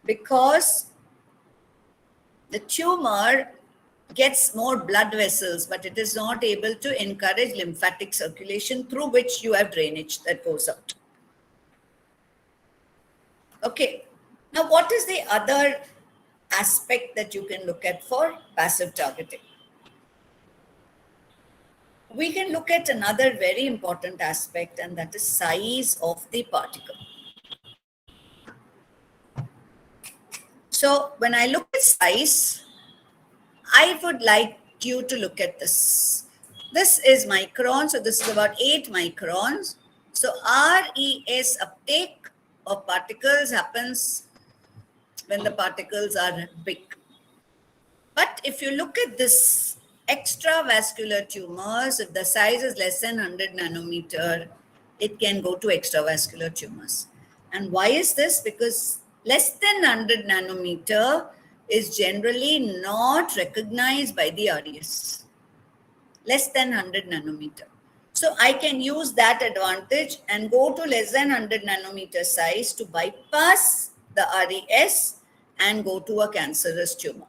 because the tumor gets more blood vessels, but it is not able to encourage lymphatic circulation through which you have drainage that goes out. Okay, now what is the other aspect that you can look at for passive targeting? We can look at another very important aspect, and that is size of the particle. So when I look at size, I would like you to look at this. This is micron, so this is about 8 microns. So RES uptake of particles happens when the particles are big. But if you look at this extravascular tumors, if the size is less than 100 nanometer, it can go to extravascular tumors. And why is this? Because less than 100 nanometer is generally not recognized by the RES. Less than 100 nanometer. So I can use that advantage and go to less than 100 nanometer size to bypass the RES and go to a cancerous tumor.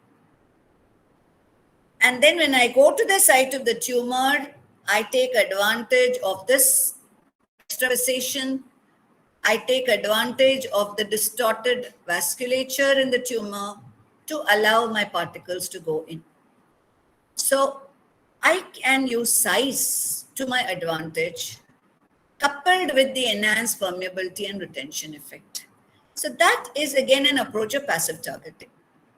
And then when I go to the site of the tumor, I take advantage of this extravasation. I take advantage of the distorted vasculature in the tumor to allow my particles to go in. So I can use size to my advantage, coupled with the enhanced permeability and retention effect. So that is again an approach of passive targeting.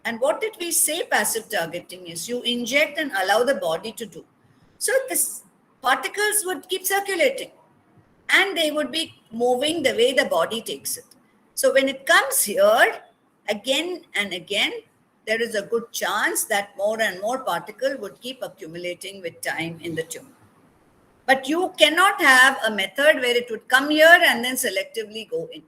And what did we say passive targeting is? You inject and allow the body to do. So these particles would keep circulating and they would be moving the way the body takes it. So when it comes here, again and again, there is a good chance that more and more particle would keep accumulating with time in the tumor. But you cannot have a method where it would come here and then selectively go in.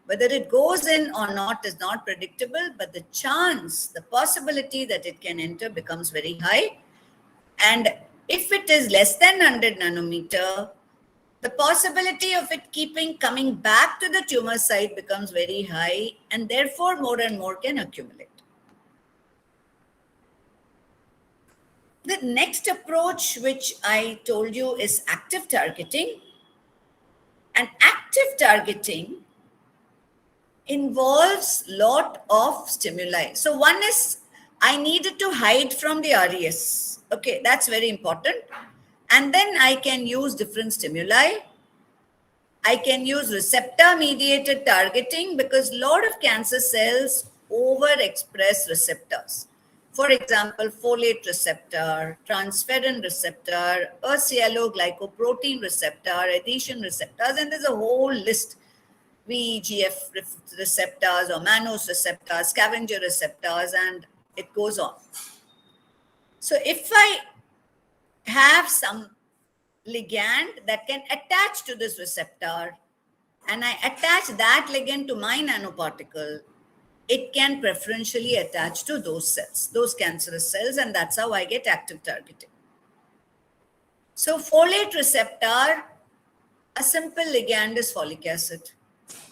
Whether it goes in or not is not predictable, but the chance, the possibility that it can enter becomes very high. And if it is less than 100 nanometer, the possibility of it coming back to the tumor site becomes very high, and therefore more and more can accumulate. The next approach, which I told you, is active targeting. And active targeting involves lot of stimuli. So one is I needed to hide from the RES. Okay, that's very important. And then I can use different stimuli. I can use receptor mediated targeting because a lot of cancer cells overexpress receptors. For example, folate receptor, transferrin receptor, ursialoglycoprotein receptor, adhesion receptors, and there's a whole list. VEGF receptors or mannose receptors, scavenger receptors, and it goes on. So if I have some ligand that can attach to this receptor and I attach that ligand to my nanoparticle, it can preferentially attach to those cells, those cancerous cells, and that's how I get active targeting. So folate receptor, a simple ligand is folic acid.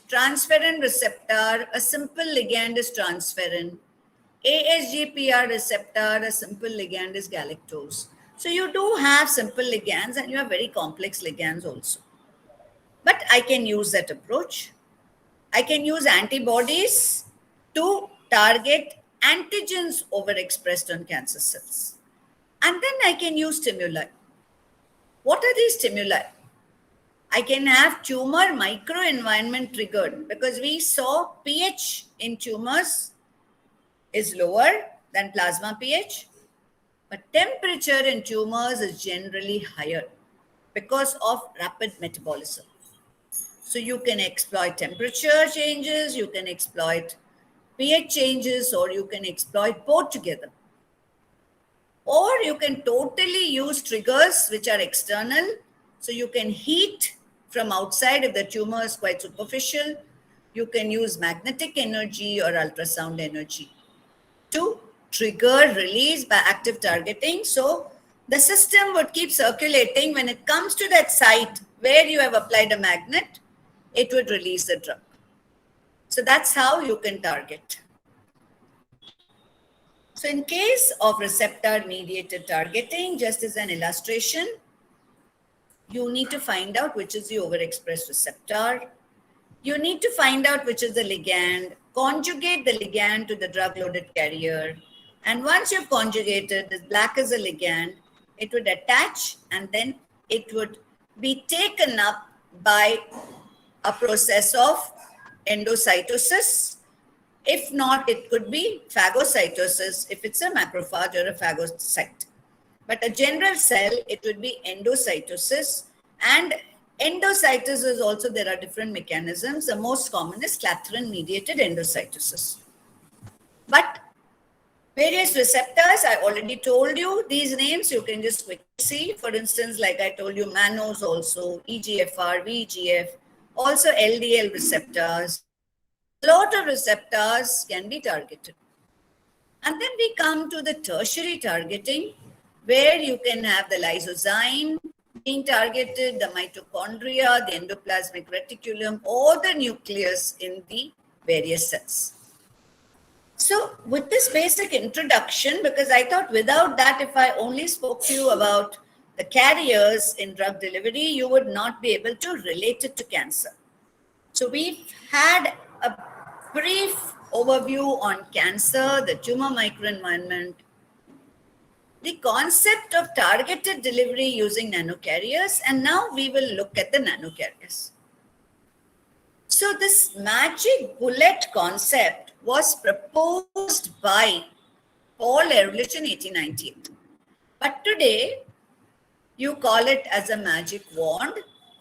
Transferrin receptor, a simple ligand is transferrin. ASGPR receptor, a simple ligand is galactose. So you do have simple ligands and you have very complex ligands also. But I can use that approach. I can use antibodies to target antigens overexpressed on cancer cells. And then I can use stimuli. What are these stimuli? I can have tumor microenvironment triggered because we saw pH in tumors is lower than plasma pH, but temperature in tumors is generally higher because of rapid metabolism. So you can exploit temperature changes, you can exploit pH changes, or you can exploit both together. Or you can totally use triggers which are external. So you can heat from outside if the tumor is quite superficial. You can use magnetic energy or ultrasound energy to trigger release by active targeting. So the system would keep circulating. When it comes to that site where you have applied a magnet, it would release the drug. So that's how you can target. So in case of receptor mediated targeting, just as an illustration, you need to find out which is the overexpressed receptor. You need to find out which is the ligand, conjugate the ligand to the drug-loaded carrier. And once you've conjugated, this black is a ligand, it would attach and then it would be taken up by a process of endocytosis. If not, it could be phagocytosis if it's a macrophage or a phagocyte. But a general cell, it would be endocytosis. And endocytosis is also, there are different mechanisms. The most common is clathrin-mediated endocytosis. But various receptors, I already told you these names, you can just quickly see. For instance, like I told you, mannose also, EGFR, VEGF, also LDL receptors. A lot of receptors can be targeted. And then we come to the tertiary targeting, where you can have the lysozyme being targeted, the mitochondria, the endoplasmic reticulum, or the nucleus in the various cells. So with this basic introduction, because I thought without that, if I only spoke to you about the carriers in drug delivery, you would not be able to relate it to cancer. So we've had a brief overview on cancer, the tumor microenvironment, the concept of targeted delivery using nanocarriers, and now we will look at the nanocarriers. So this magic bullet concept was proposed by Paul Ehrlich in 1898. But today, you call it as a magic wand,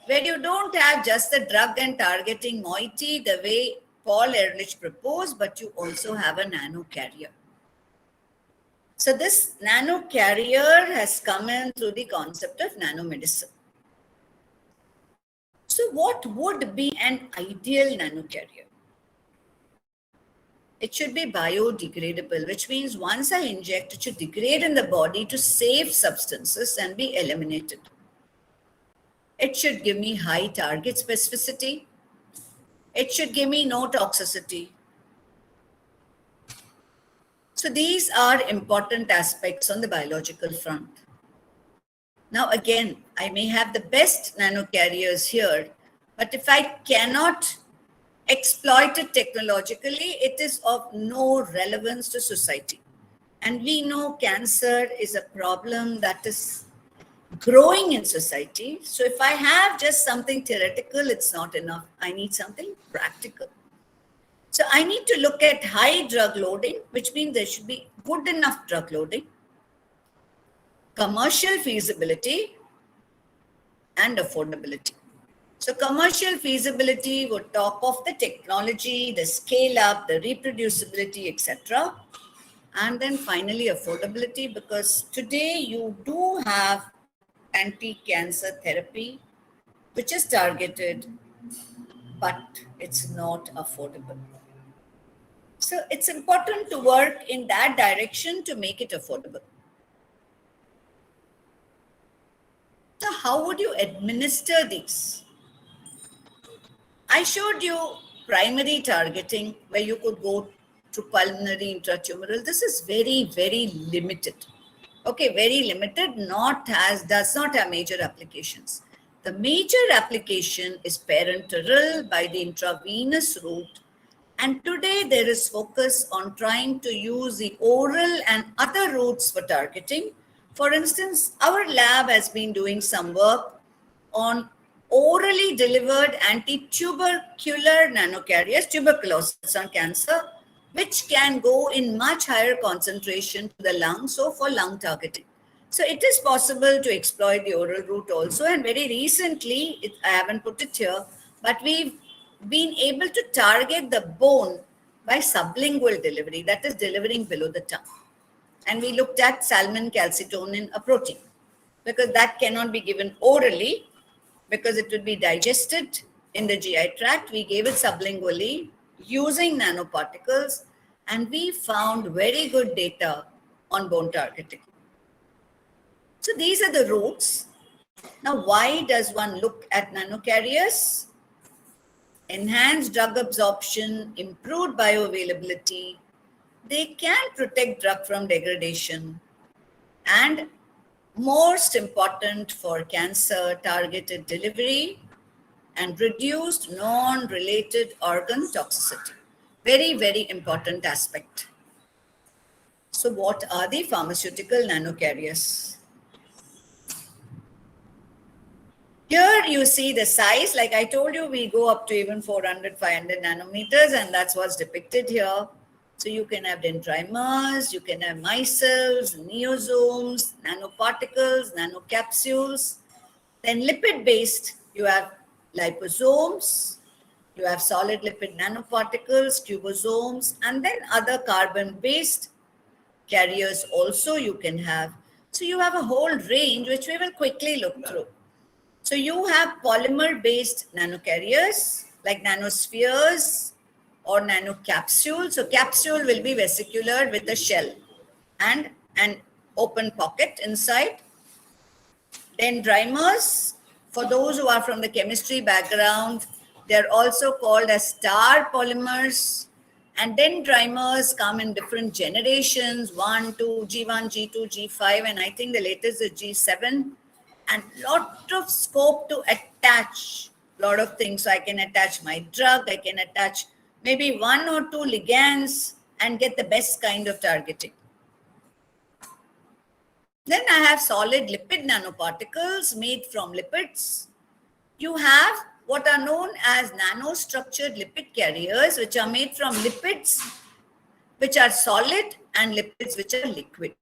where you don't have just the drug and targeting moiety the way Paul Ehrlich proposed, but you also have a nanocarrier. So this nanocarrier has come in through the concept of nanomedicine. So what would be an ideal nanocarrier? It should be biodegradable, which means once I inject, it should degrade in the body to save substances and be eliminated. It should give me high target specificity. It should give me no toxicity. So these are important aspects on the biological front. Now, again, I may have the best nanocarriers here, but if I cannot exploit it technologically, it is of no relevance to society. And we know cancer is a problem that is growing in society. So if I have just something theoretical, it's not enough. I need something practical. So I need to look at high drug loading, which means there should be good enough drug loading, commercial feasibility, and affordability. So commercial feasibility would talk of the technology, the scale up, the reproducibility, etc. And then finally affordability, because today you do have anti-cancer therapy, which is targeted, but it's not affordable. So it's important to work in that direction to make it affordable. So how would you administer these? I showed you primary targeting where you could go to pulmonary intratumoral. This is very, very limited. Okay, very limited, does not have major applications. The major application is parenteral by the intravenous route. And today there is focus on trying to use the oral and other routes for targeting. For instance, our lab has been doing some work on orally delivered anti-tubercular nanocarriers, tuberculosis on cancer, which can go in much higher concentration to the lung, so for lung targeting. So it is possible to exploit the oral route also. And very recently, I haven't put it here, but we've been able to target the bone by sublingual delivery, that is delivering below the tongue. And we looked at salmon calcitonin, a protein, because that cannot be given orally because it would be digested in the GI tract. We gave it sublingually using nanoparticles, and we found very good data on bone targeting. So these are the routes. Now, why does one look at nanocarriers? Enhanced drug absorption, improved bioavailability. They can protect drug from degradation, and most important for cancer, targeted delivery and reduced non-related organ toxicity. Very, very important aspect. So what are the pharmaceutical nanocarriers? Here you see the size. Like I told you, we go up to even 400, 500 nanometers, and that's what's depicted here. So you can have dendrimers, you can have micelles, neosomes, nanoparticles, nanocapsules. Then lipid-based, you have liposomes, you have solid lipid nanoparticles, tubosomes, and then other carbon-based carriers also you can have. So you have a whole range which we will quickly look through. So you have polymer-based nanocarriers like nanospheres or nanocapsules. So capsule will be vesicular with a shell and an open pocket inside. Dendrimers, for those who are from the chemistry background, they're also called as star polymers. And dendrimers come in different generations, 1, 2, G1, G2, G5, and I think the latest is G7. And lot of scope to attach a lot of things. So I can attach my drug, I can attach maybe 1 or 2 ligands and get the best kind of targeting. Then I have solid lipid nanoparticles made from lipids. You have what are known as nanostructured lipid carriers, which are made from lipids which are solid and lipids which are liquid.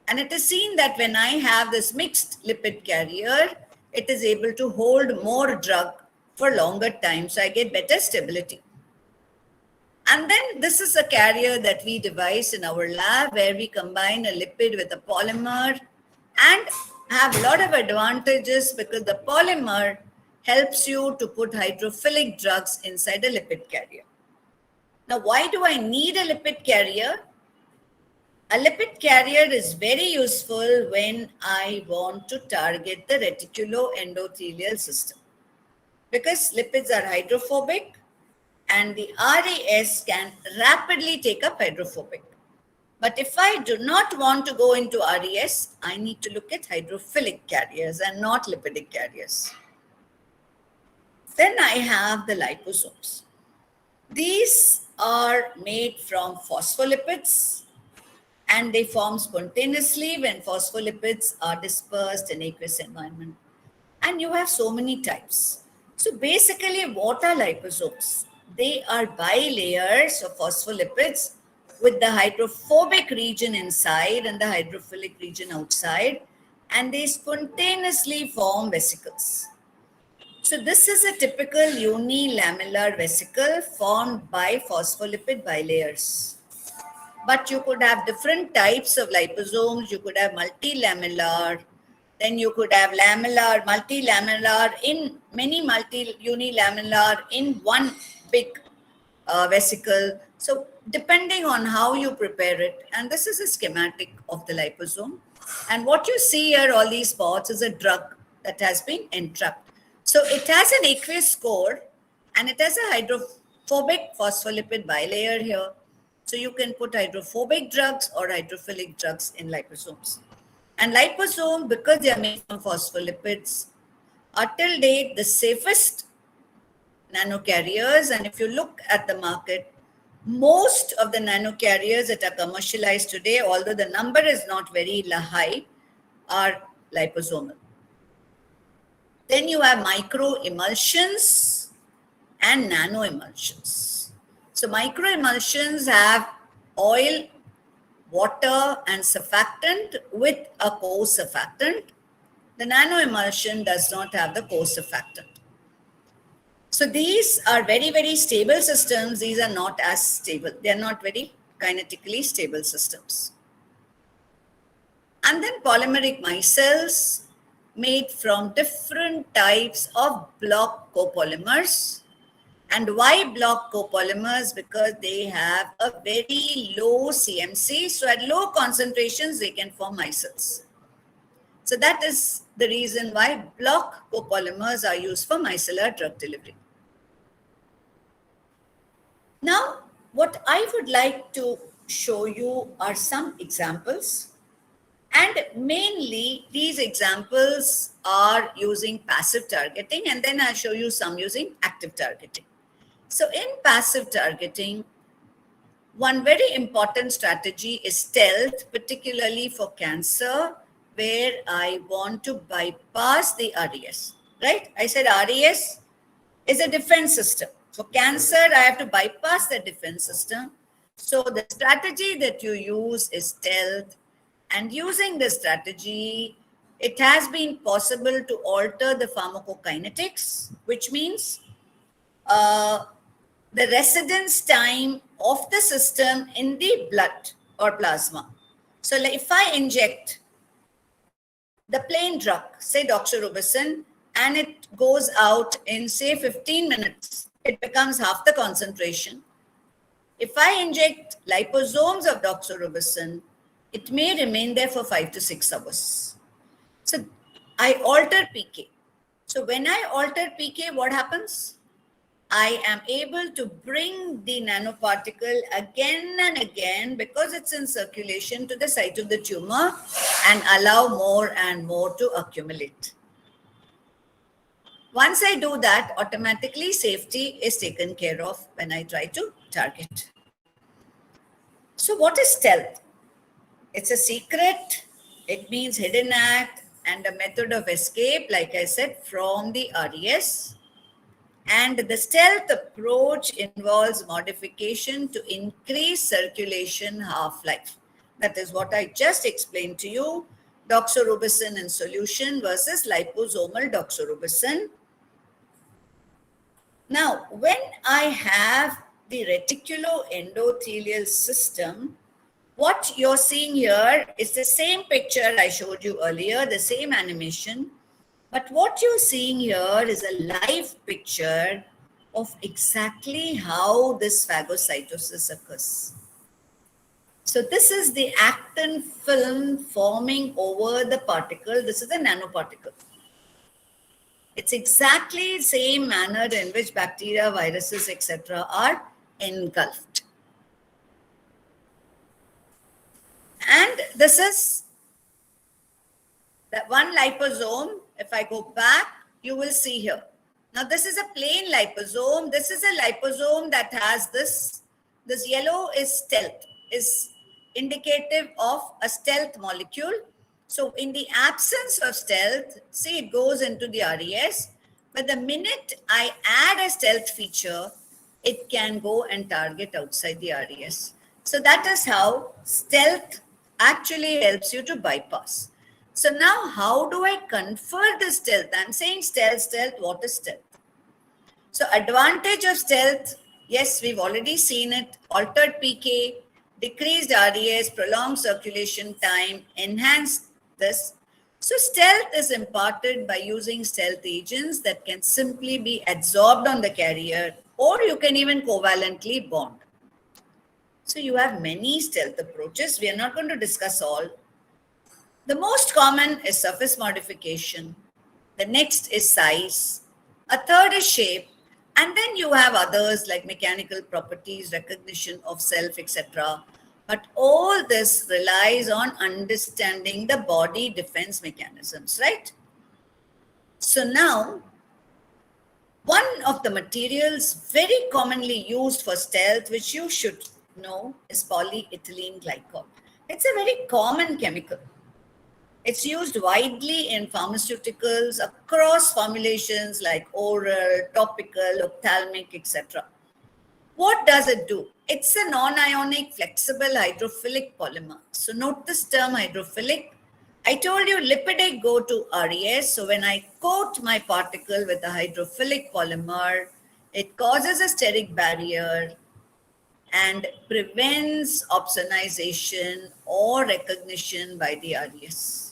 And it is seen that when I have this mixed lipid carrier, it is able to hold more drug for longer time. So I get better stability. And then this is a carrier that we devised in our lab where we combine a lipid with a polymer and have a lot of advantages because the polymer helps you to put hydrophilic drugs inside a lipid carrier. Now, why do I need a lipid carrier? A lipid carrier is very useful when I want to target the reticuloendothelial system because lipids are hydrophobic and the RAS can rapidly take up hydrophobic. But if I do not want to go into RAS, I need to look at hydrophilic carriers and not lipidic carriers. Then I have the liposomes. These are made from phospholipids and they form spontaneously when phospholipids are dispersed in aqueous environment. And you have so many types. So basically, what are liposomes? They are bilayers of phospholipids with the hydrophobic region inside and the hydrophilic region outside, and they spontaneously form vesicles. So this is a typical unilamellar vesicle formed by phospholipid bilayers. But you could have different types of liposomes. You could have multilamellar, then you could have lamellar, multilamellar, in many unilamellar in one big vesicle. So depending on how you prepare it, and this is a schematic of the liposome. And what you see here, all these spots, is a drug that has been entrapped. So it has an aqueous core and it has a hydrophobic phospholipid bilayer here. So you can put hydrophobic drugs or hydrophilic drugs in liposomes. And liposome, because they are made from phospholipids, are till date the safest nanocarriers. And if you look at the market, most of the nanocarriers that are commercialized today, although the number is not very high, are liposomal. Then you have micro emulsions and nano emulsions. So micro emulsions have oil, water, and surfactant with a co-surfactant. The nano emulsion does not have the co-surfactant. So these are very, very stable systems. These are not as stable. They are not very kinetically stable systems. And then polymeric micelles made from different types of block copolymers. And why block copolymers? Because they have a very low CMC. So at low concentrations, they can form micelles. So that is the reason why block copolymers are used for micellar drug delivery. Now, what I would like to show you are some examples. And mainly, these examples are using passive targeting, and then I'll show you some using active targeting. So in passive targeting, one very important strategy is stealth, particularly for cancer, where I want to bypass the RES, right? I said RES is a defense system. For cancer, I have to bypass the defense system. So the strategy that you use is stealth. And using this strategy, it has been possible to alter the pharmacokinetics, which means the residence time of the system in the blood or plasma. So if I inject the plain drug, say doxorubicin, and it goes out in say 15 minutes, it becomes half the concentration. If I inject liposomes of doxorubicin, it may remain there for 5 to 6 hours. So I alter PK. So when I alter PK, what happens? I am able to bring the nanoparticle again and again, because it's in circulation, to the site of the tumor and allow more and more to accumulate. Once I do that, automatically safety is taken care of when I try to target. So what is stealth? It's a secret. It means hidden act and a method of escape, like I said, from the RES. And the stealth approach involves modification to increase circulation half-life. That is what I just explained to you. Doxorubicin in solution versus liposomal doxorubicin. Now, when I have the reticuloendothelial system, what you're seeing here is the same picture I showed you earlier, the same animation. But what you're seeing here is a live picture of exactly how this phagocytosis occurs. So this is the actin film forming over the particle. This is a nanoparticle. It's exactly the same manner in which bacteria, viruses, etc. are engulfed. And this is that one liposome. If I go back, you will see here. Now, this is a plain liposome. This is a liposome that has this yellow is stealth, is indicative of a stealth molecule. So in the absence of stealth, see, it goes into the RES, but the minute I add a stealth feature, it can go and target outside the RES. So that is how stealth actually helps you to bypass. So now how do I confer the stealth? I'm saying stealth, stealth, what is stealth? So advantage of stealth, yes, we've already seen it, altered PK, decreased RES, prolonged circulation time, enhanced this. So stealth is imparted by using stealth agents that can simply be adsorbed on the carrier, or you can even covalently bond. So you have many stealth approaches. We are not going to discuss all. The most common is surface modification. The next is size. A third is shape. And then you have others like mechanical properties, recognition of self, etc. But all this relies on understanding the body defense mechanisms, right? So now, one of the materials very commonly used for stealth, which you should know, is polyethylene glycol. It's a very common chemical. It's used widely in pharmaceuticals across formulations like oral, topical, ophthalmic, etc. What does it do? It's a non-ionic flexible hydrophilic polymer. So note this term hydrophilic. I told you lipidic go to RES. So when I coat my particle with a hydrophilic polymer, it causes a steric barrier and prevents opsonization or recognition by the RES.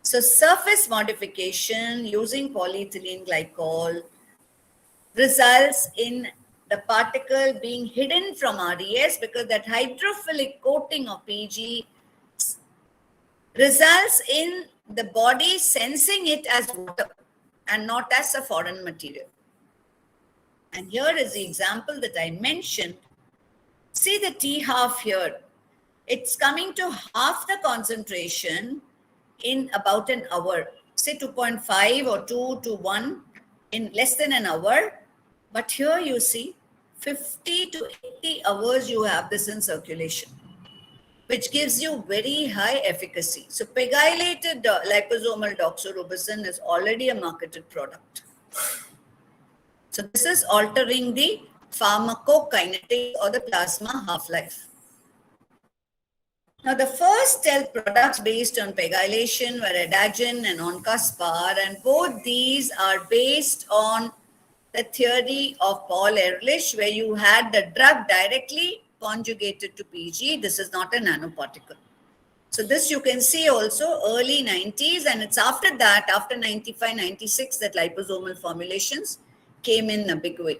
So surface modification using polyethylene glycol results in the particle being hidden from RES because that hydrophilic coating of PG results in the body sensing it as water and not as a foreign material. And here is the example that I mentioned. See the T half here. It's coming to half the concentration in about an hour, say 2.5 or 2 to 1 in less than an hour. But here you see 50 to 80 hours you have this in circulation, which gives you very high efficacy. So pegylated liposomal doxorubicin is already a marketed product. So this is altering the pharmacokinetics or the plasma half-life. Now, the first stealth products based on pegylation were Adagen and Oncaspar, and both these are based on the theory of Paul Ehrlich, where you had the drug directly conjugated to PG. This is not a nanoparticle. So this you can see also early 90s, and it's after that, after 95, 96, that liposomal formulations came in a big way.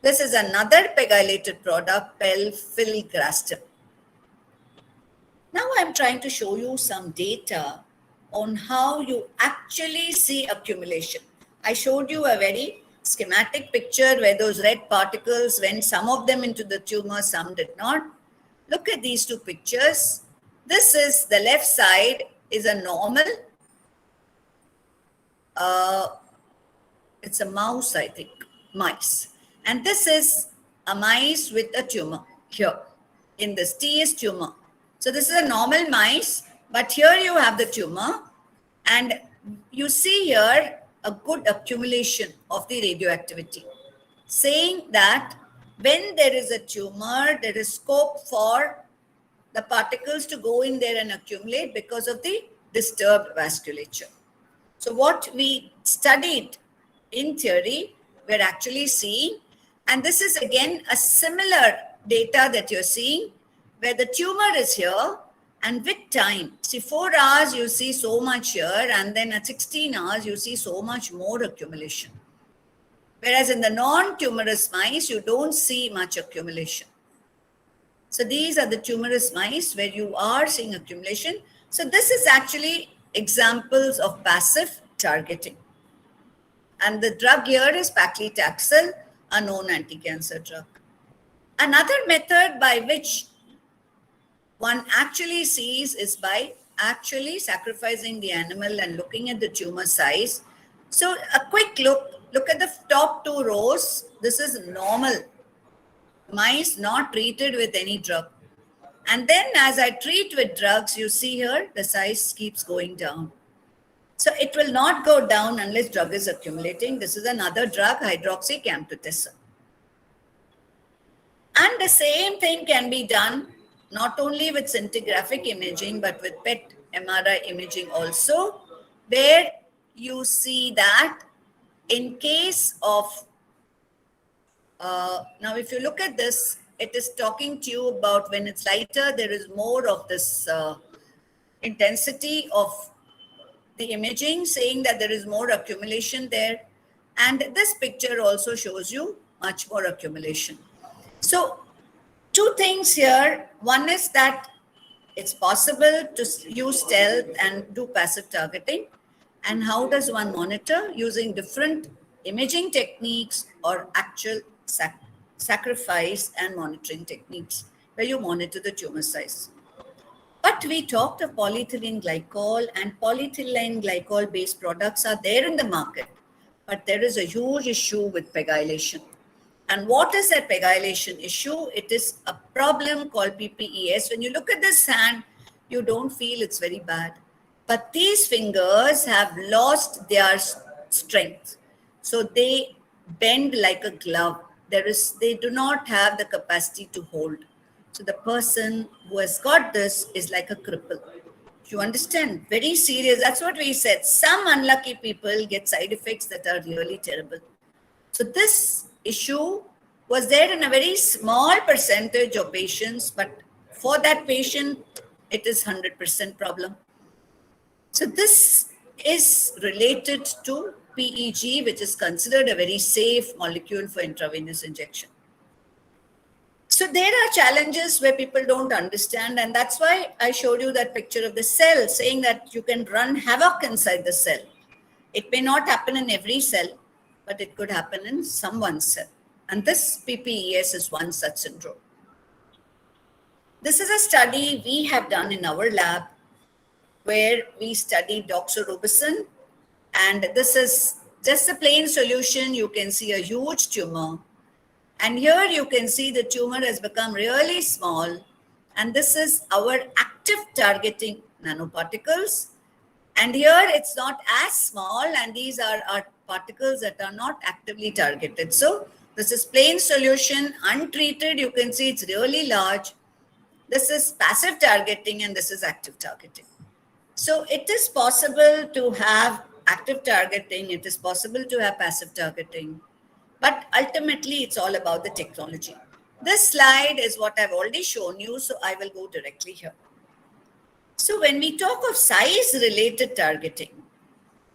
This is another pegylated product, pelfilgrastim. Now I'm trying to show you some data on how you actually see accumulation. I showed you a very schematic picture where those red particles went, some of them into the tumor, some did not. Look at these two pictures. This is the left side is a normal, it's a mouse, I think, mice. And this is a mice with a tumor here. In this, T is tumor. So this is a normal mice, but here you have the tumor, and you see here a good accumulation of the radioactivity, saying that when there is a tumor, there is scope for the particles to go in there and accumulate because of the disturbed vasculature. So what we studied in theory, we're actually seeing, and this is again a similar data that you're seeing, where the tumor is here, and with time, see 4 hours you see so much here, and then at 16 hours you see so much more accumulation. Whereas in the non-tumorous mice, you don't see much accumulation. So these are the tumorous mice where you are seeing accumulation. So this is actually examples of passive targeting. And the drug here is paclitaxel, a known anti-cancer drug. Another method by which one actually sees is by actually sacrificing the animal and looking at the tumor size. So a quick look at the top 2 rows. This is normal mice not treated with any drug. And then as I treat with drugs, you see here, the size keeps going down. So it will not go down unless drug is accumulating. This is another drug, hydroxycamptothecin. And the same thing can be done not only with scintigraphic imaging, but with PET MRI imaging also, where you see that in case of, now if you look at this, it is talking to you about when it's lighter, there is more of this intensity of the imaging, saying that there is more accumulation there. And this picture also shows you much more accumulation. So two things here. One is that it's possible to use stealth and do passive targeting. And how does one monitor? Using different imaging techniques or actual sacrifice and monitoring techniques where you monitor the tumor size. But we talked of polyethylene glycol, and polyethylene glycol based products are there in the market. But there is a huge issue with pegylation. And what is that pegylation issue? It is a problem called PPES. When you look at this hand, you don't feel it's very bad. But these fingers have lost their strength. So they bend like a glove. They do not have the capacity to hold. So the person who has got this is like a cripple. You understand? Very serious. That's what we said. Some unlucky people get side effects that are really terrible. So this issue was there in a very small percentage of patients, but for that patient, it is 100% problem. So this is related to PEG, which is considered a very safe molecule for intravenous injection. So there are challenges where people don't understand, and that's why I showed you that picture of the cell, saying that you can run havoc inside the cell. It may not happen in every cell, but it could happen in someone's cell. And this PPES is one such syndrome. This is a study we have done in our lab where we studied doxorubicin, and this is just a plain solution. You can see a huge tumor. And here you can see the tumor has become really small. And this is our active targeting nanoparticles. And here it's not as small, and these are our particles that are not actively targeted. So this is plain solution, untreated. You can see it's really large. This is passive targeting, and this is active targeting. So it is possible to have active targeting. It is possible to have passive targeting. But ultimately, it's all about the technology. This slide is what I've already shown you, so I will go directly here. So when we talk of size-related targeting,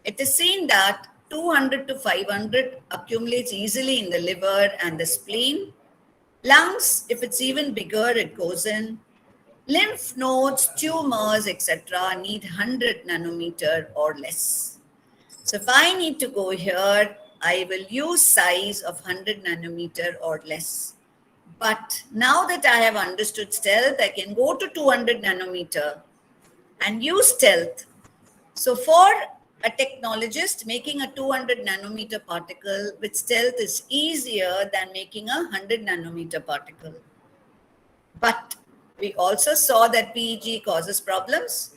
it is seen that 200 to 500 accumulates easily in the liver and the spleen. Lungs, if it's even bigger, it goes in. Lymph nodes, tumors, etc. need 100 nanometer or less. So if I need to go here, I will use size of 100 nanometer or less. But now that I have understood stealth, I can go to 200 nanometer and use stealth. So for a technologist, making a 200 nanometer particle with stealth is easier than making a 100 nanometer particle. But we also saw that PEG causes problems.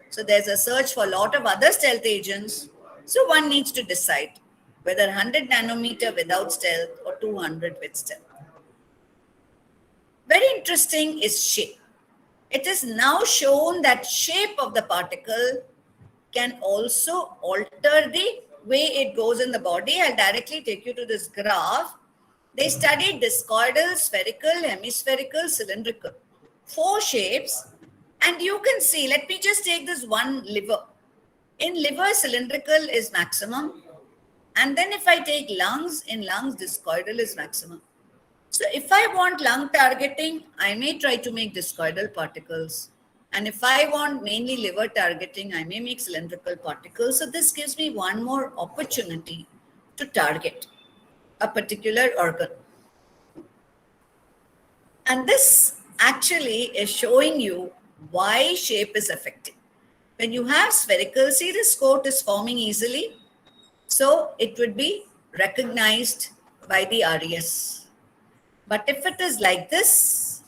So there's a search for a lot of other stealth agents. So one needs to decide whether 100 nanometer without stealth or 200 with stealth. Very interesting is shape. It is now shown that shape of the particle can also alter the way it goes in the body. I'll directly take you to this graph. They studied discoidal, spherical, hemispherical, cylindrical. 4 shapes. And you can see, let me just take this one liver. In liver, cylindrical is maximum. And then if I take lungs, in lungs, discoidal is maximum. So if I want lung targeting, I may try to make discoidal particles. And if I want mainly liver targeting, I may make cylindrical particles. So this gives me one more opportunity to target a particular organ. And this actually is showing you why shape is affected. When you have spherical, see this coat is forming easily. So it would be recognized by the RES. But if it is like this,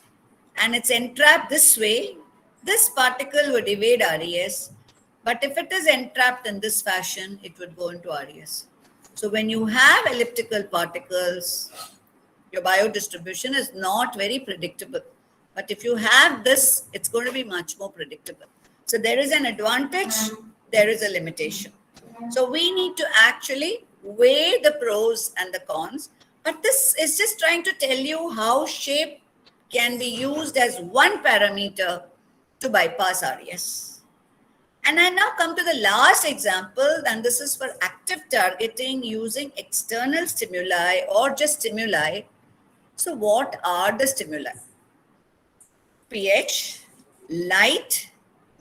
and it's entrapped this way, this particle would evade RES. But if it is entrapped in this fashion, it would go into RES. So when you have elliptical particles, your biodistribution is not very predictable. But if you have this, it's going to be much more predictable. So there is an advantage, there is a limitation. So we need to actually weigh the pros and the cons. But this is just trying to tell you how shape can be used as one parameter to bypass RES. And I now come to the last example, and this is for active targeting using external stimuli or just stimuli. So what are the stimuli? pH, light,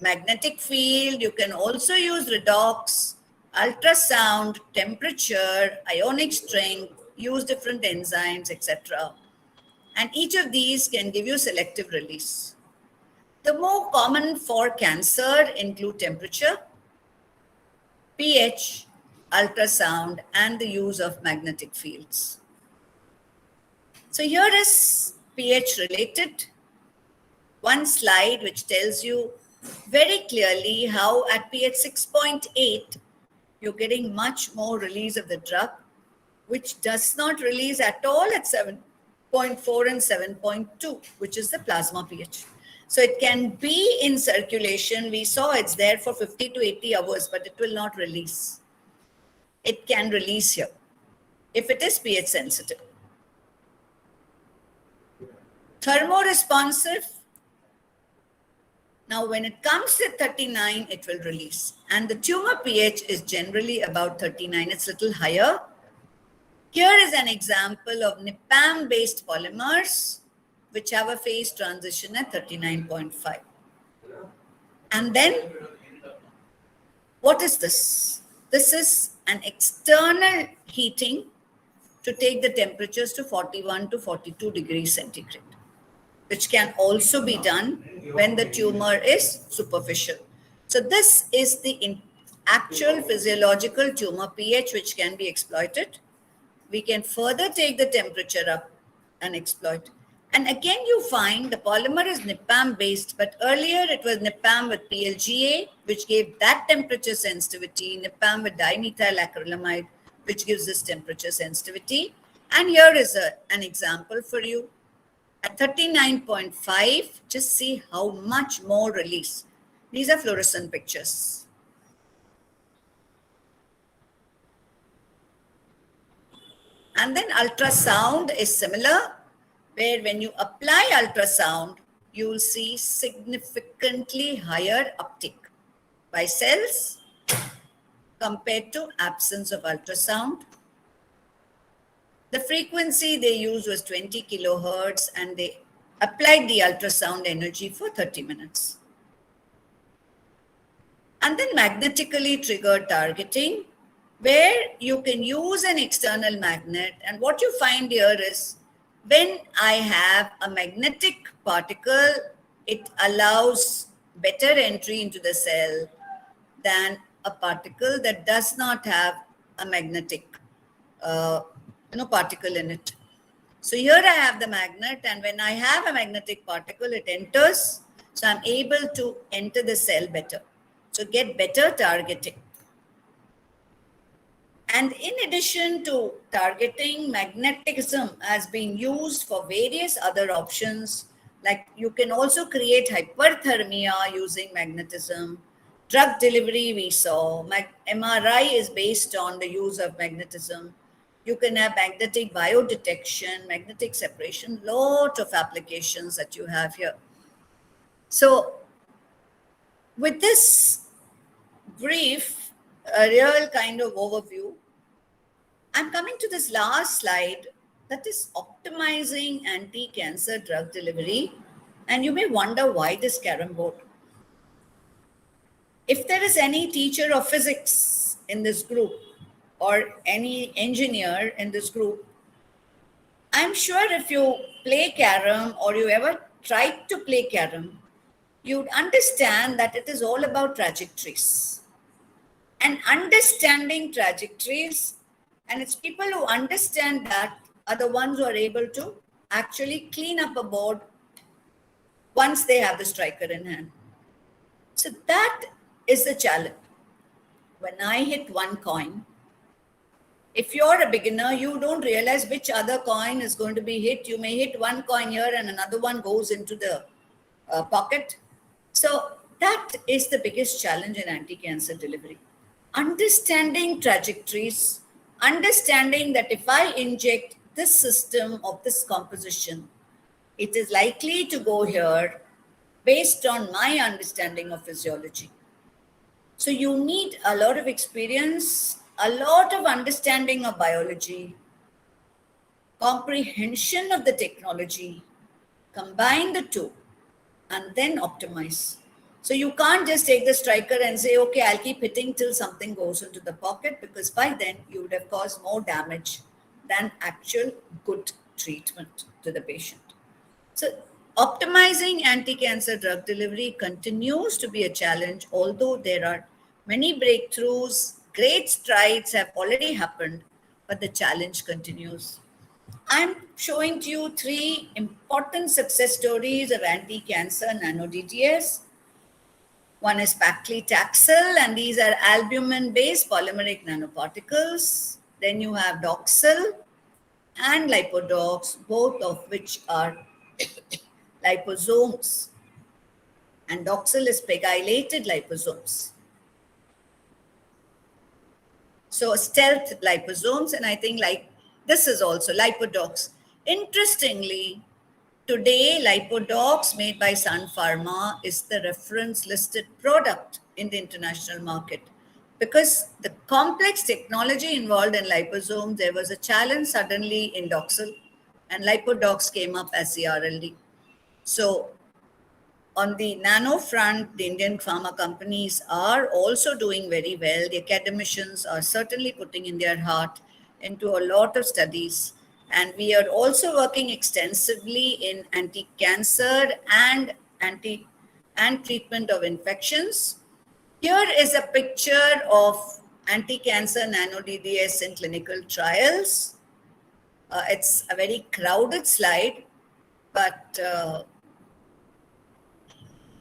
magnetic field. You can also use redox, ultrasound, temperature, ionic strength, use different enzymes, etc. And each of these can give you selective release. The more common for cancer include temperature, pH, ultrasound, and the use of magnetic fields. So here is pH related. One slide which tells you very clearly how at pH 6.8, you're getting much more release of the drug, which does not release at all at 7.4 and 7.2, which is the plasma pH. So it can be in circulation. We saw it's there for 50 to 80 hours, but it will not release. It can release here if it is pH sensitive. Thermoresponsive. Now, when it comes to 39, it will release. And the tumor pH is generally about 39. It's a little higher. Here is an example of NIPAM-based polymers, which have a phase transition at 39.5. And then, what is this? This is an external heating to take the temperatures to 41 to 42 degrees centigrade, which can also be done when the tumor is superficial. So this is the actual physiological tumor pH which can be exploited. We can further take the temperature up and exploit. And again, you find the polymer is NIPAM based, but earlier it was NIPAM with PLGA, which gave that temperature sensitivity, NIPAM with dimethyl acrylamide, which gives this temperature sensitivity. And here is an example for you. At 39.5, just see how much more release. These are fluorescent pictures. And then ultrasound is similar, where when you apply ultrasound, you will see significantly higher uptake by cells compared to absence of ultrasound. The frequency they used was 20 kilohertz, and they applied the ultrasound energy for 30 minutes. And then magnetically triggered targeting, where you can use an external magnet. And what you find here is when I have a magnetic particle, it allows better entry into the cell than a particle that does not have a magnetic particle in it. So here I have the magnet, and when I have a magnetic particle, it enters. So I'm able to enter the cell better. So get better targeting. And in addition to targeting, magnetism has been used for various other options. Like you can also create hyperthermia using magnetism. Drug delivery we saw. MRI is based on the use of magnetism. You can have magnetic biodetection, magnetic separation, lot of applications that you have here. So with this brief, a real kind of overview, I'm coming to this last slide, that is optimizing anti-cancer drug delivery. And you may wonder why this carom board. If there is any teacher of physics in this group or any engineer in this group, I'm sure if you play carom or you ever tried to play carom, you'd understand that it is all about trajectories. And understanding trajectories, and it's people who understand that are the ones who are able to actually clean up a board once they have the striker in hand. So that is the challenge. When I hit one coin, if you're a beginner, you don't realize which other coin is going to be hit. You may hit one coin here and another one goes into the pocket. So that is the biggest challenge in anti-cancer delivery. Understanding trajectories, understanding that if I inject this system of this composition, it is likely to go here based on my understanding of physiology. So you need a lot of experience, a lot of understanding of biology, comprehension of the technology, combine the two, and then optimize. So you can't just take the striker and say, okay, I'll keep hitting till something goes into the pocket, because by then you would have caused more damage than actual good treatment to the patient. So optimizing anti-cancer drug delivery continues to be a challenge, although there are many breakthroughs, great strides have already happened, but the challenge continues. I'm showing to you three important success stories of anti-cancer nano-DDS. One is paclitaxel, and these are albumin-based polymeric nanoparticles. Then you have Doxil and Lipodox, both of which are liposomes. And Doxil is pegylated liposomes. So stealth liposomes, and I think like this is also Lipodox. Interestingly, today, Lipodox made by Sun Pharma is the reference listed product in the international market. Because the complex technology involved in liposomes, there was a challenge suddenly in Doxil, and Lipodox came up as the RLD. So on the nano front, the Indian pharma companies are also doing very well. The academicians are certainly putting in their heart into a lot of studies. And we are also working extensively in anti-cancer and treatment of infections. Here is a picture of anti-cancer nano-DDS in clinical trials. It's a very crowded slide, but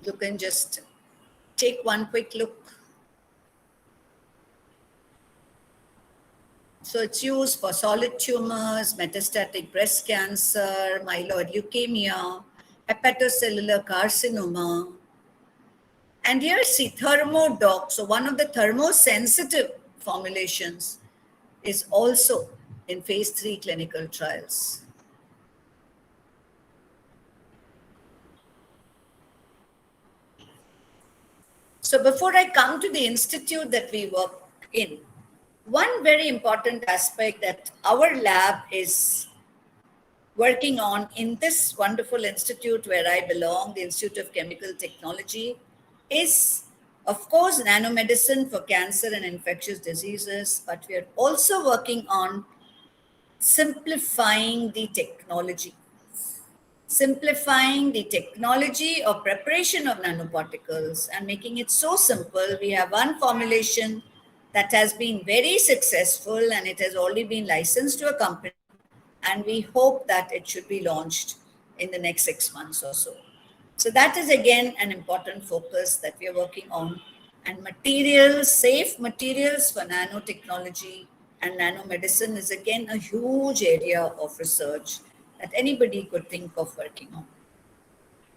you can just take one quick look. So it's used for solid tumors, metastatic breast cancer, myeloid leukemia, hepatocellular carcinoma. And here see thermodox. So one of the thermosensitive formulations is also in phase 3 clinical trials. So before I come to the institute that we work in, one very important aspect that our lab is working on in this wonderful institute where I belong, the Institute of Chemical Technology, is, of course, nanomedicine for cancer and infectious diseases, but we are also working on simplifying the technology. Simplifying the technology of preparation of nanoparticles and making it so simple. We have one formulation that has been very successful and it has already been licensed to a company, and we hope that it should be launched in the next 6 months or so. So that is again an important focus that we are working on. And materials, safe materials for nanotechnology and nanomedicine is again a huge area of research that anybody could think of working on.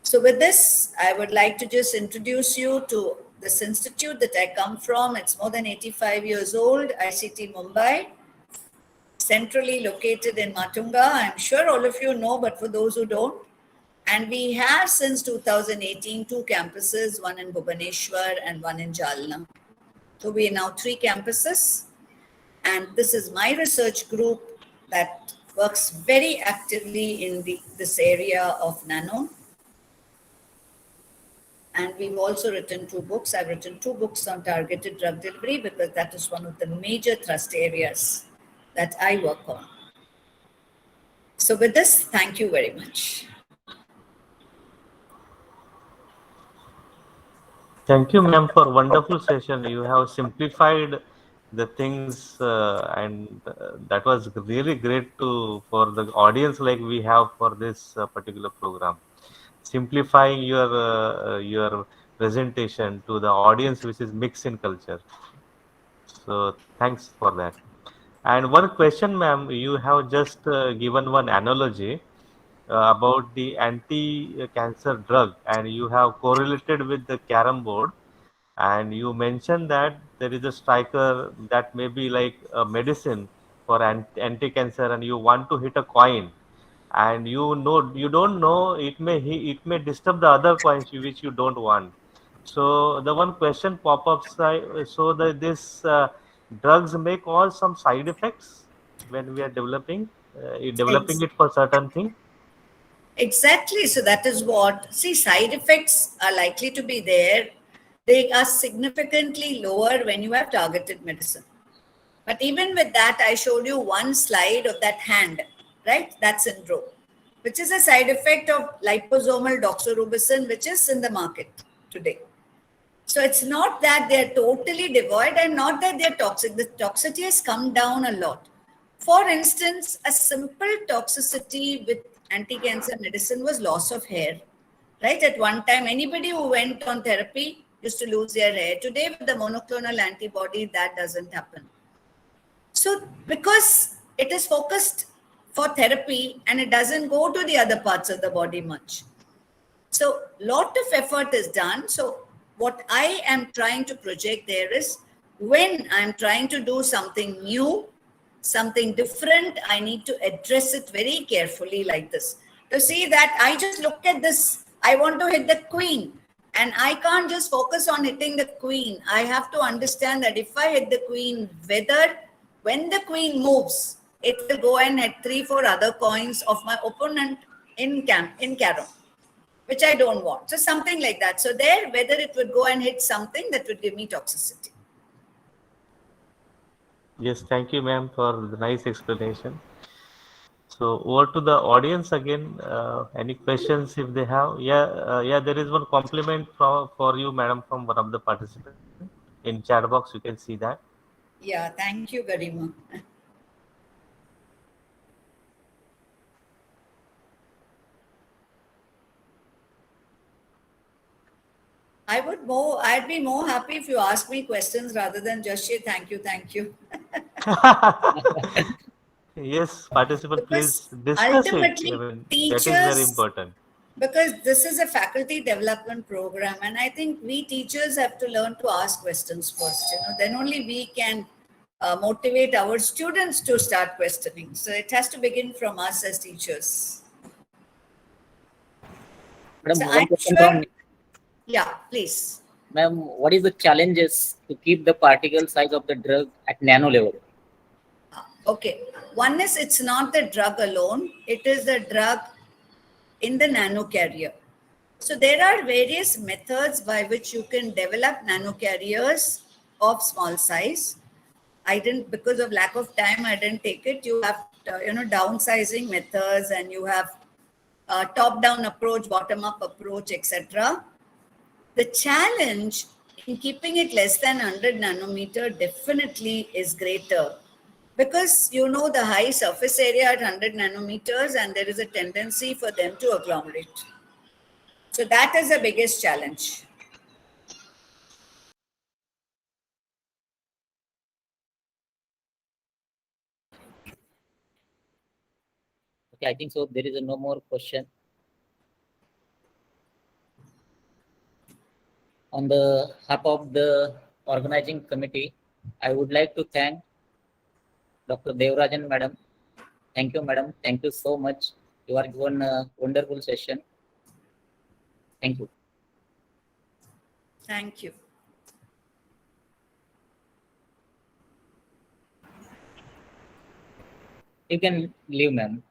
So with this, I would like to just introduce you to this institute that I come from. It's more than 85 years old, ICT Mumbai, centrally located in Matunga. I'm sure all of you know, but for those who don't, and we have since 2018 two campuses, one in Bhubaneswar and one in Jalna. So we are now 3 campuses, and this is my research group that works very actively in this area of nano. And we've also written 2 books. I've written 2 books on targeted drug delivery because that is one of the major thrust areas that I work on. So with this, thank you very much. Thank you, ma'am, for wonderful session. You have simplified the things, and that was really great to for the audience like we have for this particular program. simplifying your presentation to the audience, which is mixed in culture. So thanks for that. And one question, ma'am, you have just given one analogy about the anti-cancer drug, and you have correlated with the carom board, and you mentioned that there is a striker that may be like a medicine for anti-cancer, and you want to hit a coin, and you don't know it may disturb the other coins which you don't want. So the one question pop-ups, so that this drugs may cause some side effects when we are developing Ex- it for certain thing. Exactly. So that is what, see, side effects are likely to be there. They are significantly lower when you have targeted medicine. But even with that, I showed you one slide of that hand, right? That syndrome, which is a side effect of liposomal doxorubicin, which is in the market today. So it's not that they're totally devoid and not that they're toxic. The toxicity has come down a lot. For instance, a simple toxicity with anti-cancer medicine was loss of hair. Right? At one time, anybody who went on therapy used to lose their hair. Today, with the monoclonal antibody, that doesn't happen. So, because it is focused for therapy and it doesn't go to the other parts of the body much. So, lot of effort is done. So, what I am trying to project there is when I'm trying to do something new, something different, I need to address it very carefully like this. To see that I just look at this, I want to hit the queen, and I can't just focus on hitting the queen. I have to understand that if I hit the queen, whether when the queen moves, it will go and hit three, four other coins of my opponent in carom, which I don't want. So something like that. So there, whether it would go and hit something that would give me toxicity. Yes, thank you, ma'am, for the nice explanation. So over to the audience again. Any questions if they have? Yeah. There is one compliment for you, madam, from one of the participants in chat box. You can see that. Yeah, thank you, Garima. I'd be more happy if you ask me questions rather than just say thank you, thank you. Yes, participant, please Because discuss it. I ultimately, mean, that is very teachers, important. because this is a faculty development program, and I think we teachers have to learn to ask questions first. Then only we can motivate our students to start questioning. So it has to begin from us as teachers. Madam, So one I'm question from sure, me. yeah, please. Ma'am, what is the challenges to keep the particle size of the drug at nano level? Okay. One is it's not the drug alone, it is the drug in the nano carrier. So there are various methods by which you can develop nano carriers of small size. I didn't, because of lack of time, I didn't take it. You have, downsizing methods, and you have top-down approach, bottom-up approach, etc. The challenge in keeping it less than 100 nanometer definitely is greater because the high surface area at 100 nanometers, and there is a tendency for them to agglomerate. So that is the biggest challenge. Okay, I think so. There is no more question. On the behalf of the organizing committee, I would like to thank Dr. Devarajan, madam. Thank you, madam. Thank you so much. You are given a wonderful session. Thank you. Thank you. You can leave, ma'am.